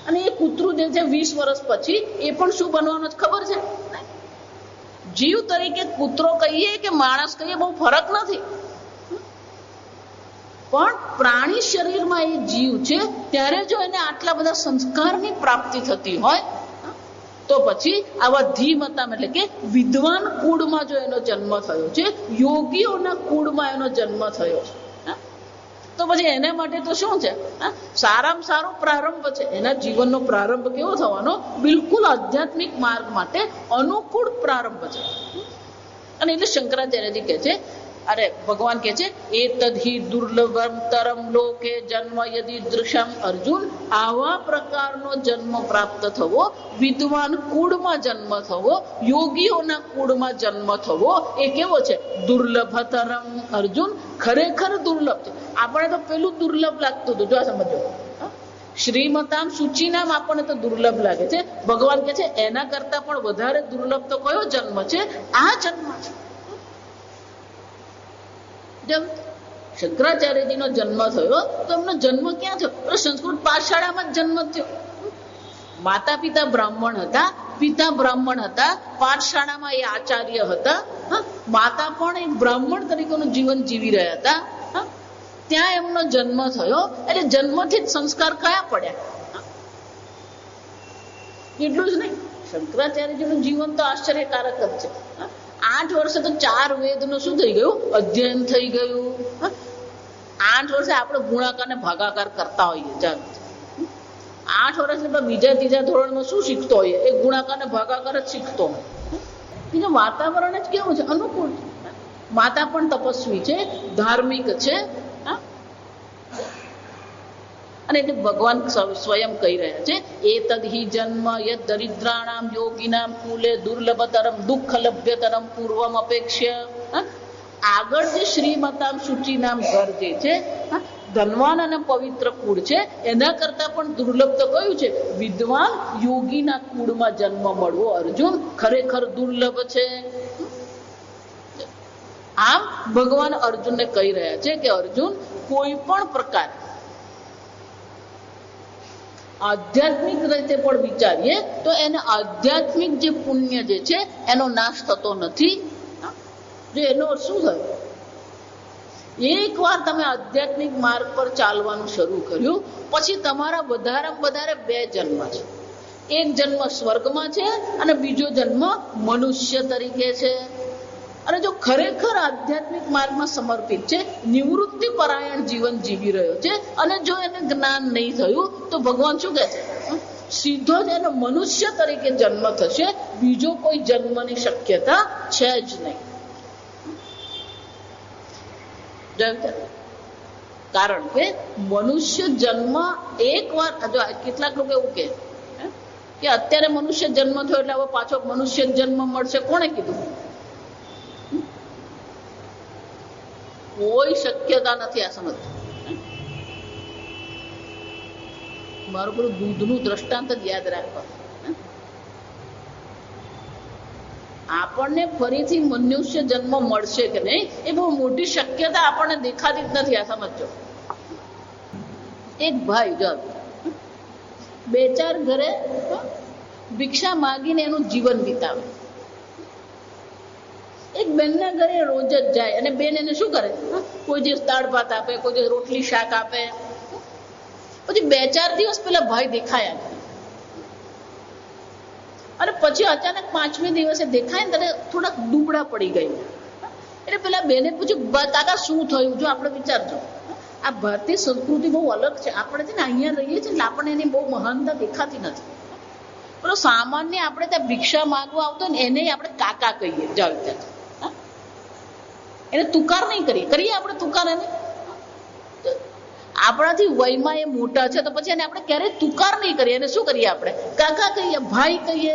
અને એ કૂતરું જે છે 20 વર્ષ પછી એ પણ શું બનવાનું છે ખબર છે? જીવ તરીકે કૂતરો કહીએ કે માણસ કહીએ બહુ ફરક નથી, પણ પ્રાણી શરીરમાં એ જીવ છે ત્યારે જો એને આટલા બધા સંસ્કારની પ્રાપ્તિ થતી હોય તો પછી આવા ધીમતામ એટલે કે વિદ્વાન કુળમાં જો એનો જન્મ થયો છે, યોગીઓના કુળમાં એનો જન્મ થયો છે, તો પછી એના માટે તો શું છે? સારામાં સારો પ્રારંભ છે. એના જીવનનો પ્રારંભ કેવો થવાનો? બિલકુલ આધ્યાત્મિક માર્ગ માટે અનુકૂળ પ્રારંભ છે. અને એટલે શંકરાચાર્યજી કહે છે, અરે ભગવાન કહે છે, એતદ્ દુર્લભમ તરમ લોકે જન્મ યદિ દૃશ્યમ. અર્જુન, આવા પ્રકારનો જન્મ પ્રાપ્ત થવો, વિદ્વાન કુળમાં જન્મ થવો, યોગીઓના કુળમાં જન્મ થવો, એ કેવો છે? દુર્લભતરમ. અર્જુન, ખરેખર દુર્લભ છે. આપણે તો પેલું દુર્લભ લાગતું હતું, જો સમજો, શ્રીમતામ સૂચિનામ આપણને તો દુર્લભ લાગે છે. ભગવાન કહે છે એના કરતા પણ વધારે દુર્લભ તો કયો જન્મ છે? આ જન્મ છે. જેમ શંકરાચાર્યજીનો જન્મ થયો તો એમનો જન્મ ક્યાં થયો? સંસ્કૃત પાઠશાળામાં જ જન્મ થયો. માતા પિતા બ્રાહ્મણ હતા, પિતા બ્રાહ્મણ હતા, પાઠશાળામાં એ આચાર્ય હતા, માતા પણ એક બ્રાહ્મણ તરીકેનું જીવન જીવી રહ્યા હતા. ત્યાં એમનો જન્મ થયો એટલે જન્મથી જ સંસ્કાર કયા પડ્યા? એટલું જ નહીં, શંકરાચાર્યજીનું જીવન તો આશ્ચર્યકારક જ છે. 8 વર્ષે તો 4 વેદનું શું થઈ ગયું? અધ્યયન થઈ ગયું. 8 વર્ષે આપણે ગુણાકાર ને ભાગાકાર કરતા હોઈએ. ચાલો, 8 વર્ષ બીજા ત્રીજા ધોરણમાં શું શીખતો હોઈએ? એ ગુણાકાર ને ભાગાકાર જ શીખતો હોય. બીજું વાતાવરણ જ કેવું છે? અનુકૂળ છે. માતા પણ તપસ્વી છે, ધાર્મિક છે. અને એટલે ભગવાન સ્વયં કહી રહ્યા છે, એતદ્ હિ જન્મ યદ દરિદ્રાણામ યોગીનામ કુલે દુર્લભતરમ દુઃખ લભ્યતરમ પૂર્વમ અપેક્ષ્ય. આગળ જે શ્રીમતામ શુચિનામ ઘર જે છે, ધનવાન અને પવિત્ર કુળ છે, એના કરતા પણ દુર્લભ તો કયું છે? વિદ્વાન યોગીના કુળમાં જન્મ મળવો. અર્જુન, ખરેખર દુર્લભ છે. આમ ભગવાન અર્જુનને કહી રહ્યા છે કે અર્જુન, કોઈ પણ પ્રકાર આધ્યાત્મિક રીતે પણ વિચારીએ તો એને આધ્યાત્મિક જે પુણ્ય જે છે એનો નાશ થતો નથી. જો એનો શું થયો? એકવાર તમે આધ્યાત્મિક માર્ગ પર ચાલવાનું શરૂ કર્યું પછી તમારા વધારેમાં વધારે 2 જન્મ છે. એક જન્મ સ્વર્ગમાં છે અને બીજો જન્મ મનુષ્ય તરીકે છે. અને જો ખરેખર આધ્યાત્મિક માર્ગમાં સમર્પિત છે, નિવૃત્તિ પરાયણ જીવન જીવી રહ્યો છે અને જો એને જ્ઞાન નહીં થયું તો ભગવાન શું કહે છે? સીધો જ એનો મનુષ્ય તરીકે જન્મ થશે, બીજો કોઈ જન્મની શક્યતા છે જ નહીં. કારણ કે મનુષ્ય જન્મ એકવાર, જો કેટલાક લોકો એવું કે અત્યારે મનુષ્ય જન્મ થયો એટલે હવે પાછો મનુષ્ય જન્મ મળશે. કોણે કીધું? કોઈ શક્યતા નથી. આ સમજ, મારું પેલું દૂધનું દ્રષ્ટાંત જ યાદ રાખવા. આપણને ફરીથી મનુષ્ય જન્મ મળશે કે નહીં એ બહુ મોટી શક્યતા આપણને દેખાતી જ નથી. આ સમજો, એક ભાઈ જો 2-4 ઘરે ભિક્ષા માંગીને એનું જીવન વિતાવે. એક બેનના ઘરે રોજ જ જાય અને બેન એને શું કરે? કોઈ દિવસ દાળ ભાત આપે, કોઈ દિવસ રોટલી શાક આપે. પછી 2-4 દિવસ પેલા ભાઈ દેખાયા અને પછી અચાનક 5મે દિવસે દેખાય ને ત્યારે થોડાક દુબળા પડી ગયા. એટલે પેલા બેને પૂછ્યું, કાકા શું થયું? જો આપણે વિચારજો, આ ભારતીય સંસ્કૃતિ બહુ અલગ છે. આપણે છે ને અહીંયા રહીએ છીએ એટલે આપણને એની બહુ મહાનતા દેખાતી નથી. પેલો સામાન્ય આપણે ત્યાં ભિક્ષા માંગવા આવતો ને એને આપણે કાકા કહીએ. જાવ ત્યાં એને તુકાર નહીં કરીએ આપણે તુકાર. એને આપણાથી વયમાં એ મોટા છે તો પછી એને આપણે ક્યારેય તુકાર નહીં કરીએ. એને શું કરીએ આપણે? કાકા કહીએ, ભાઈ કહીએ.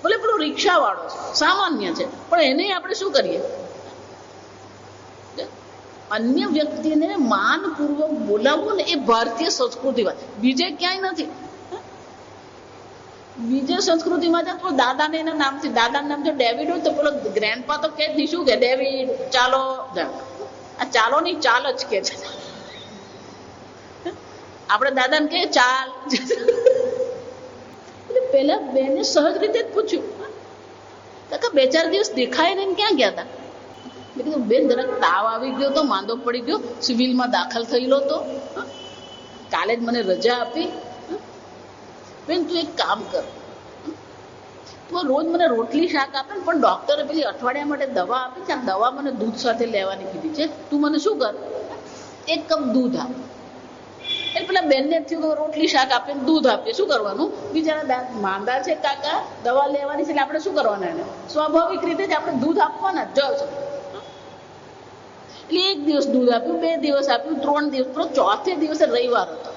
ભલે પેલો રિક્ષા વાળો છે, સામાન્ય છે, પણ એને આપણે શું કરીએ? અન્ય વ્યક્તિને માનપૂર્વક બોલાવવું ને એ ભારતીય સંસ્કૃતિમાં, બીજે ક્યાંય નથી. બીજે સંસ્કૃતિમાં તો દાદાને એના નામથી, દાદાનું નામ જો ડેવિડ હોય તો પેલો ગ્રેન્ડપા તો કે જ શું કે ડેવિડ ચાલો. આ ચાલો ની ચાલ જ કે છે. આપણે દાદાને કે ચાલ. પેલા બેને સહજ રીતે જ પૂછ્યું, કાકા 2-4 દિવસ દેખાય ને ક્યાં ગયા હતા? મેં કીધું બેન જરાક તાવ આવી ગયો તો, માંદો પડી ગયો, સિવિલમાં દાખલ થયેલો તો, કાલે જ મને રજા આપી. બેન તું એક કામ કર, તું રોજ મને રોટલી શાક આપે ને, પણ ડોક્ટરે પેલી અઠવાડિયા માટે દવા આપી છે, આ દવા મને દૂધ સાથે લેવાની કીધી છે. તું મને શું કર, 1 કપ દૂધ આપ. એટલે પેલા બેનને થયું રોટલી શાક આપીને દૂધ આપીએ, શું કરવાનું? બિચારા માંદા છે કાકા, દવા લેવાની છે એટલે આપણે શું કરવાના? એને સ્વાભાવિક રીતે જ આપણે દૂધ આપવાના જ છે. એટલે 1 દિવસ દૂધ આપ્યું, 2 દિવસ આપ્યું, 3 દિવસ, પણ 4થે દિવસે રવિવાર હતો.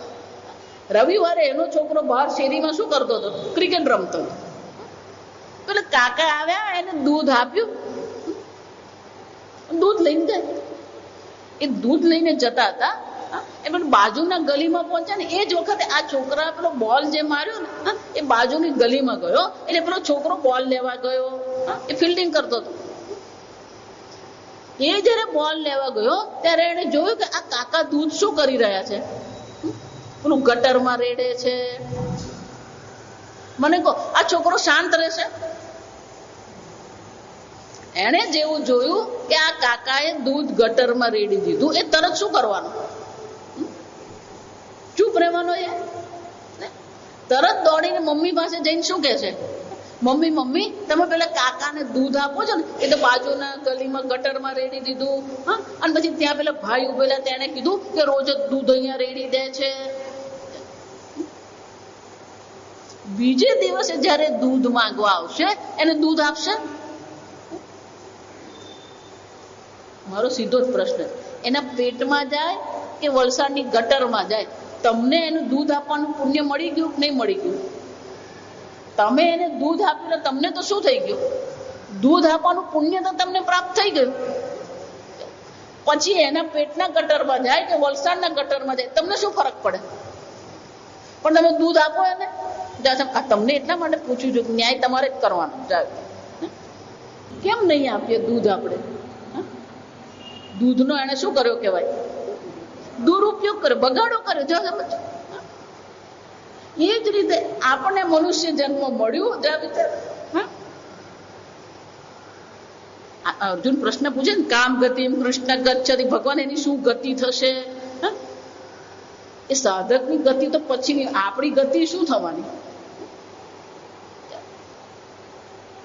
રવિવારે એનો છોકરો બહાર શેરીમાં શું કરતો હતો? ક્રિકેટ રમતો હતો. એટલે કાકા આવ્યા, એને દૂધ આપ્યું, દૂધ લઈને જાય. એ દૂધ લઈને જતા હતા, એ પેલું બાજુના ગલીમાં પહોંચ્યા ને એ જ વખતે આ છોકરા પેલો બોલ જે માર્યો ને એ બાજુની ગલીમાં ગયો. એટલે પેલો છોકરો બોલ લેવા ગયો, એ ફિલ્ડિંગ કરતો હતો. એ જયારે બોલ લેવા ગયો ત્યારે એને જોયું કે આ કાકા દૂધ શું કરી રહ્યા છે? પેલું ગટરમાં રેડે છે. મને કહો આ છોકરો શાંત રહેશે? એને જેવું જોયું કે આ કાકાએ દૂધ ગટરમાં રેડી દીધું, એ તરત શું કરવાનું? ચૂપ રહેવાનો. એ તરત દોડીને મમ્મી પાસે જઈને શું કહે છે? મમ્મી મમ્મી તમે પેલા કાકાને દૂધ આપો છો ને, એ તો બાજુના ગલીમાં ગટરમાં રેડી દીધું. હા, અને પછી ત્યાં પેલા ભાઈ ઉભેલા તેને કીધું કે રોજ જ દૂધ અહીંયા રેડી દે છે. બીજે દિવસે જયારે દૂધ માંગવા આવશે એને દૂધ આપશે? મારો સીધો જ પ્રશ્ન, એના પેટમાં જાય કે વલસાડની ગટરમાં જાય? તમને એનું દૂધ આપવાનું પુણ્ય મળી ગયું કે નહીં મળી ગયું? તમે એને દૂધ આપ્યું, તમને તો શું થઈ ગયું? દૂધ આપવાનું પુણ્ય તો તમને પ્રાપ્ત થઈ ગયું. પછી એના પેટના ગટરમાં જાય કે વલસાડના ગટરમાં જાય, તમને શું ફરક પડે? પણ તમે દૂધ આપો એને. તમને એટલા માટે પૂછ્યું છું, ન્યાય તમારે જ કરવાનો. કેમ નહીં આપીએ દૂધ આપણે? દૂધનો એને શું કર્યો કહેવાય? દુરુપયોગ કર્યો, બગાડો કર્યો. જો સમજ. એ જ રીતે આપણને મનુષ્ય જન્મ મળ્યું. અર્જુન પ્રશ્ન પૂછે ને, કામ ગતિ કૃષ્ણ ગચ્છતિ, ભગવાન એની શું ગતિ થશે? એ સાધકની ગતિ તો પછીની, આપણી ગતિ શું થવાની?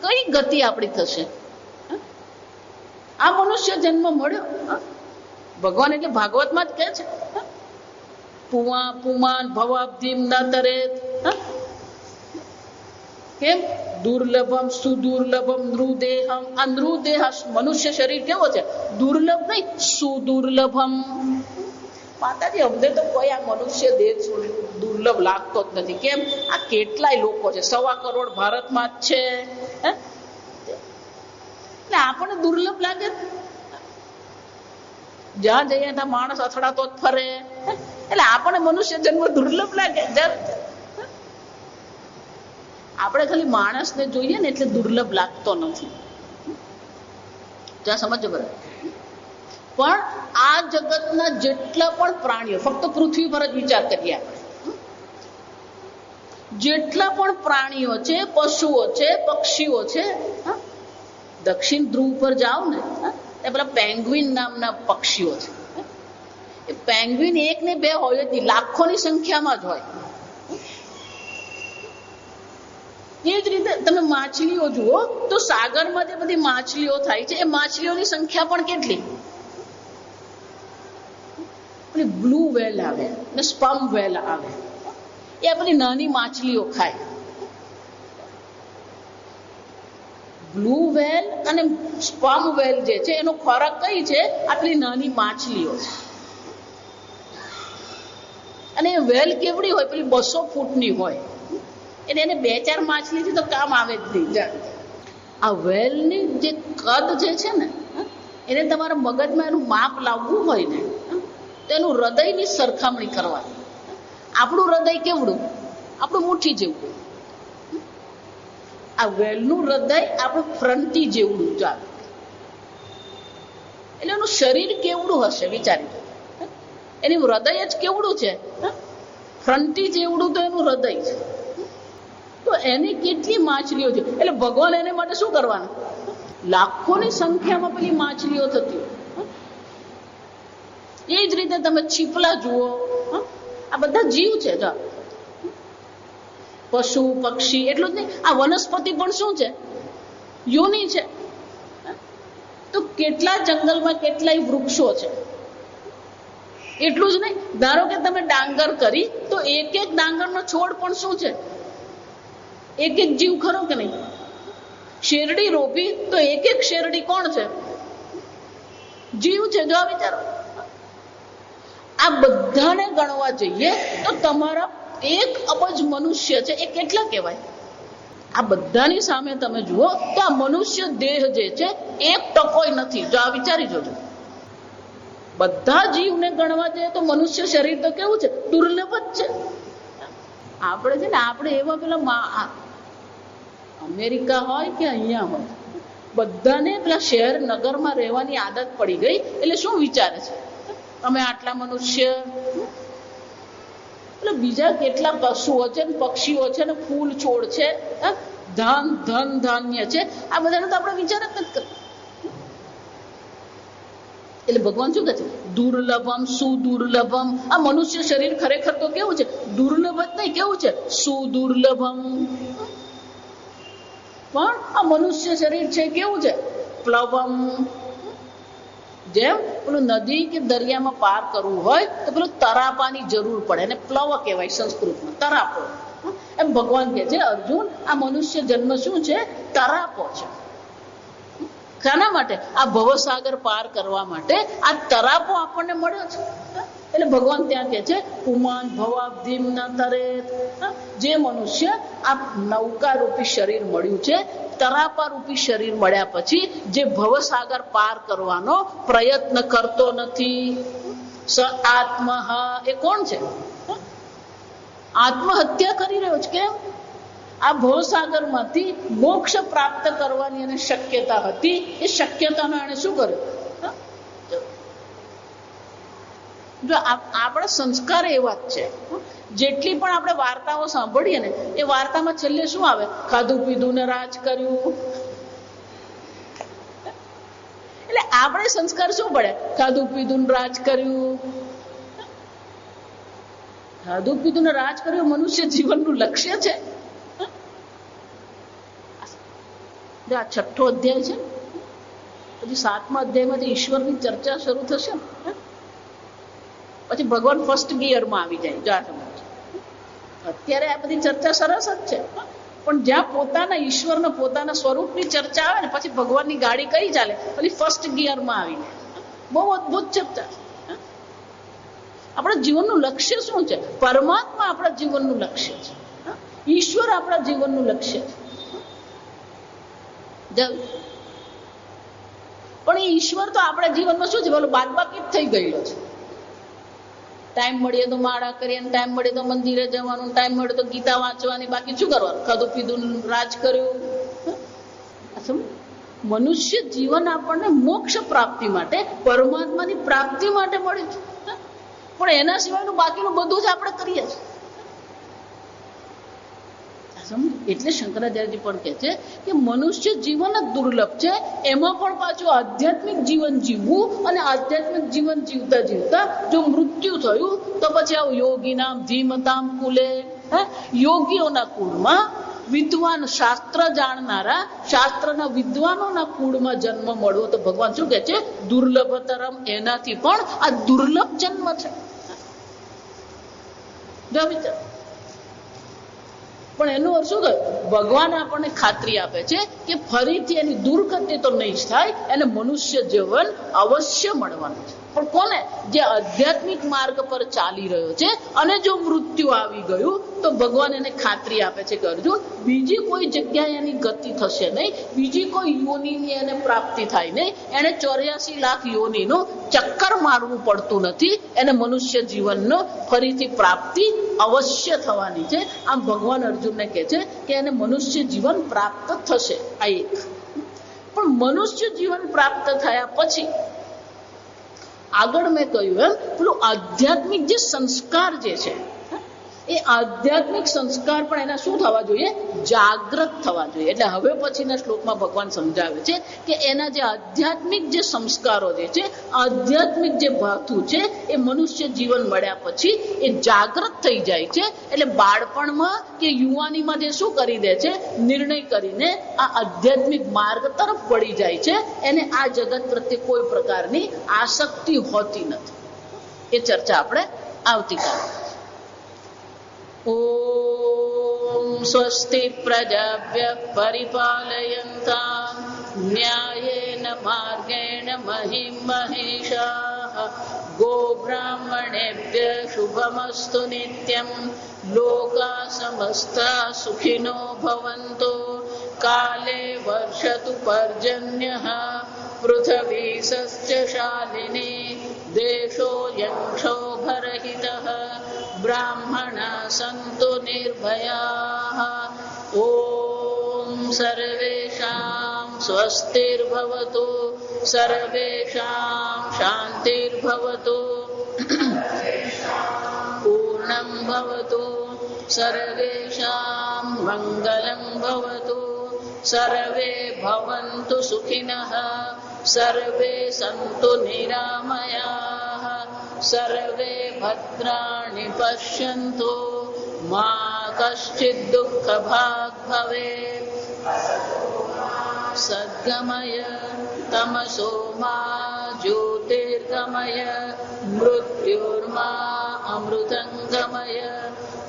કઈ ગતિ આપણી થશે? આ મનુષ્ય જન્મ મળ્યો. ભગવાન એટલે ભાગવતમાં જ કહે છે, પુમા પુમાન ભવાબ્ધિમ ન તરેત. કેમ? દુર્લભમ સુદુર્લભમ નૃદેહમ. આ નૃદેહ મનુષ્ય શરીર કેવો છે? દુર્લભ નહીં, સુદુર્લભમ. માતાજી અમને તો કોઈ આ મનુષ્ય દેહ દુર્લભ લાગતો જ નથી. કેમ? આ કેટલાય લોકો છે, 1.25 કરોડ ભારતમાં જ છે. એટલે આપણને દુર્લભ લાગે. જ્યાં જઈએ ત્યાં માણસ અથડાતો જ ફરે. એટલે આપણને મનુષ્ય જન્મ દુર્લભ લાગે. આપણે ખાલી માણસને જોઈએ ને એટલે દુર્લભ લાગતો નથી. જ્યાં સમજો બરાબર. પણ આ જગતના જેટલા પણ પ્રાણીઓ, ફક્ત પૃથ્વી પર જ વિચાર કરીએ આપણે, જેટલા પણ પ્રાણીઓ છે, પશુઓ છે, પક્ષીઓ છે, દક્ષિણ ધ્રુવ પર જાઓ ને એ પેલા પેંગ્વિન નામના પક્ષીઓ છે. એ પેંગ્વિન 1 ને 2 હોય જ, લાખોની સંખ્યામાં જ હોય. એ જ રીતે તમે માછલીઓ જુઓ તો સાગરમાં જે બધી માછલીઓ થાય છે એ માછલીઓની સંખ્યા પણ કેટલી? બ્લુ વેલ આવે ને સ્પમ વેલ આવે, એ આ બધી નાની માછલીઓ ખાય. બ્લુ વેલ અને સ્પમ વેલ જે છે એનો ખોરાક કઈ છે? આટલી નાની માછલીઓ છે. અને એ વેલ કેવડી હોય, પેલી 200 ફૂટની હોય, એટલે એને 2-4 માછલીથી તો કામ આવે જ નહીં. આ વેલની જે કદ જે છે ને, એને તમારા મગજમાં એનું માપ લાવવું હોય ને, તો એનું હૃદયની સરખામણી કરવાની. આપણું હૃદય કેવડું? આપણું મુઠ્ઠી જેવું. આ વેલનું હૃદય આપણું ફ્રન્ટી જેવડું ચાલે. એટલે એનું શરીર કેવડું હશે વિચારી. એનું હૃદય જ કેવડું છે, ફ્રન્ટી જેવડું તો એનું હૃદય છે. તો એની કેટલી માછલીઓ છે. એટલે ભગવાન એને માટે શું કરવાના? લાખોની સંખ્યામાં પેલી માછલીઓ થતી. એ જ રીતે તમે છીપલા જુઓ, આ બધા જીવ છે. પશુ પક્ષી એટલું જ નહીં, આ વનસ્પતિ પણ શું છે? યોની છે. તો કેટલા જંગલમાં કેટલાય વૃક્ષો છે. એટલું જ નહીં, ધારો કે તમે ડાંગર કરી તો એક એક ડાંગરનો છોડ પણ શું છે? એક એક જીવ ખરો કે નહીં? શેરડી રોપી તો એક એક શેરડી કોણ છે? જીવ છે. જો વિચારો, આ બધાને ગણવા જઈએ તો તમારા 1 અબજ મનુષ્ય છે, એ કેટલા કહેવાય? આ બધાની સામે તમે જુઓ તો આ મનુષ્ય દેહ જે છે 1% નથી. જો આ વિચારી જોજો, બધા જીવને ગણવા જઈએ તો મનુષ્ય શરીર તો કેવું છે? દુર્લભ જ છે. આપણે છે ને, આપણે એવા પેલા અમેરિકા હોય કે અહીંયા હોય, બધાને પેલા શહેર નગરમાં રહેવાની આદત પડી ગઈ. એટલે શું વિચારે છે? અમે આટલા મનુષ્ય, એટલે બીજા કેટલા પશુઓ છે, પક્ષીઓ છે, ને ફૂલ છોડ છે, ધન ધાન્ય છે, આ બધાનો તો આપણે વિચાર જ નથી કરતા. એટલે ભગવાન શું કહે છે? દુર્લભમ સુદુર્લભમ. આ મનુષ્ય શરીર ખરેખર તો કેવું છે? દુર્લભ જ નહીં, કેવું છે? સુદુર્લભમ. પણ આ મનુષ્ય શરીર છે કેવું છે? પ્લવમ. જેમ પેલું નદી કે દરિયામાં પાર કરવું હોય તો પેલું તરાપાની જરૂર પડે, એને પ્લવ કહેવાય સંસ્કૃતમાં, તરાપો. એમ ભગવાન કહે છે, અર્જુન, આ મનુષ્ય જન્મ શું છે? તરાપો છે. શાના માટે? આ ભવસાગર પાર કરવા માટે આ તરાપો આપણને મળ્યો છે. એટલે ભગવાન ત્યાં કહે છે, પુમાન ભવાબ્ધિમ ન તરેત. જે મનુષ્ય આ નૌકા રૂપી શરીર મળ્યું છે, તરાપા રૂપી શરીર મળ્યા પછી જે ભવસાગર પાર કરવાનો પ્રયત્ન કરતો નથી, સ આત્મહ. એ કોણ છે? આત્મહત્યા કરી રહ્યો છે. કેમ? આ ભવસાગર માંથી મોક્ષ પ્રાપ્ત કરવાની એને શક્યતા હતી, એ શક્યતાનો એને શું કર્યું? જો આપણા સંસ્કાર એવા જ છે. જેટલી પણ આપણે વાર્તાઓ સાંભળીએ ને, એ વાર્તામાં છેલ્લે શું આવે? ખાધું પીધું ને રાજ કર્યું. એટલે આપણે સંસ્કાર શું પડે? ખાધું પીધું ને રાજ કર્યું. ખાધું પીધું ને રાજ કર્યું મનુષ્ય જીવનનું લક્ષ્ય છે. આ 6થો અધ્યાય છે. પછી 7મા અધ્યાયમાંથી ઈશ્વરની ચર્ચા શરૂ થશે. પછી ભગવાન ફર્સ્ટ ગિયરમાં આવી જાય. અત્યારે આ બધી ચર્ચા સરસ જ છે, પણ જ્યાં પોતાના ઈશ્વરના પોતાના સ્વરૂપની ચર્ચા આવે ને, પછી ભગવાનની ગાડી કઈ ચાલે? પછી ફર્સ્ટ ગિયરમાં આવી જાય. બહુ અદભુત ચર્ચા. આપણા જીવનનું લક્ષ્ય શું છે? પરમાત્મા આપણા જીવનનું લક્ષ્ય છે. ઈશ્વર આપણા જીવનનું લક્ષ્ય છે. પણ એ ઈશ્વર તો આપણા જીવનમાં શું છે? બોલો, બાદબાકી જ થઈ ગયેલો છે. ટાઈમ મળીએ તો માળા કરીએ, ટાઈમ મળે તો મંદિરે જવાનું, ટાઈમ મળે તો ગીતા વાંચવાની, બાકી શું કરવાનું? ખાધું પીધું રાજ કર્યું. મનુષ્ય જીવન આપણને મોક્ષ પ્રાપ્તિ માટે, પરમાત્માની પ્રાપ્તિ માટે મળ્યું છે. પણ એના સિવાયનું બાકીનું બધું જ આપણે કરીએ છીએ. એટલે શંકરાચાર્યજી પણ કહે છે કે મનુષ્ય જીવન જ દુર્લભ છે. એમાં પણ પાછું આધ્યાત્મિક જીવન જીવવું, અને આધ્યાત્મિક જીવન જીવતા જીવતા જો મૃત્યુ થયું તો પછી આવું યોગીનામ ધીમતામ કુલે, યોગીઓના કુળમાં, વિદ્વાન શાસ્ત્ર જાણનારા શાસ્ત્રના વિદ્વાનોના કુળમાં જન્મ મળવો તો ભગવાન શું કહે છે? દુર્લભતરમ. એનાથી પણ આ દુર્લભ જન્મ છે. જો વિચાર, પણ એનું અર્થ શું થયું? ભગવાન આપણને ખાતરી આપે છે કે ફરીથી એની દુર્ગતિ તો નહીં જ થાય, એને મનુષ્ય જીવન અવશ્ય મળવાનું છે. પણ કોને? જે આધ્યાત્મિક માર્ગ પર ચાલી રહ્યો છે અને જો મૃત્યુ આવી ગયું તો ભગવાન એને ખાતરી આપે છે કે અર્જુન, બીજી કોઈ જગ્યાએ એની ગતિ થશે નહીં, બીજી કોઈ યોનિની એને પ્રાપ્તિ થાય નહીં. એને 84 લાખ યોનિનું ચક્કર મારવું પડતું નથી. એને મનુષ્ય જીવનનો ફરીથી પ્રાપ્તિ અવશ્ય થવાની છે. આમ ભગવાન અર્જુનને કહે છે કે એને મનુષ્ય જીવન પ્રાપ્ત થશે. આ એક. પણ મનુષ્ય જીવન પ્રાપ્ત થયા પછી આગળ મેં કહ્યું એમ પેલું આધ્યાત્મિક જે સંસ્કાર જે છે એ આધ્યાત્મિક સંસ્કાર પણ એના શું થવા જોઈએ? જાગૃત થવા જોઈએ. એટલે હવે પછીના શ્લોકમાં ભગવાન સમજાવે છે કે એના જે આધ્યાત્મિક જે સંસ્કારો જે છે, આધ્યાત્મિક જે ભાથું છે એ મનુષ્ય જીવન મળ્યા પછી એ જાગૃત થઈ જાય છે. એટલે બાળપણમાં કે યુવાનીમાં જે શું કરી દે છે? નિર્ણય કરીને આ આધ્યાત્મિક માર્ગ તરફ વળી જાય છે. એને આ જગત પ્રત્યે કોઈ પ્રકારની આસક્તિ હોતી નથી. એ ચર્ચા આપણે આવતીકાલે. ઓમ સ્વસ્તિ પ્રજાભ્યઃ પરિપાલયન્તાં ન્યાયેન માર્ગેણ મહિં મહિષાઃ ગોબ્રાહ્મણેભ્યઃ શુભમસ્તુ નિત્યં લોકા સમસ્તા સુખિનો ભવન્તુ કાલે વર્ષતુ પર્જન્યઃ પૃથ્વી સસ્યશાલિની દેશોऽયં ક્ષોભરહિતઃ બ્રાહ્મણા સંતુ નિર્ભયાઃ. ઓમ સર્વેષાં સ્વસ્તિર્ભવતુ સર્વેષાં શાંતિર્ભવતુ પૂર્ણં ભવતુ સર્વેષાં મંગલં ભવતુ સર્વે ભવन्तु સુખિનઃ સર્વે સन्तु નિરામયાઃ સર્વે ભદ્રાણિ પશ્યन्तુ મા કશ્ચિદ દુઃખભાગ્ ભવેत्. સદ્ગમય તમસો મા જ્યોતિર્ગમય મૃત્યુર્મા અમૃતંગમય.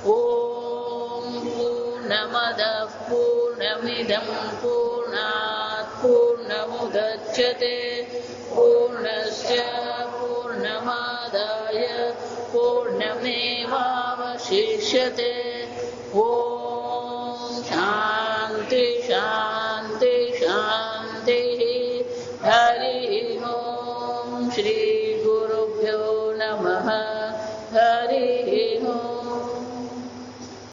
ઓમ પૂર્ણમદઃ પૂર્ણમિદં પૂર્ણાત પૂર્ણમુદચ્યતે પૂર્ણસ્ય પૂર્ણમાદાય પૂર્ણમેવાવશિષ્યતે. ઓમ શાંતિ શાંતિ શાંતિ. હરિ ઓમ શ્રી ગુરુભ્યો નમઃ. હરિ ઓમ.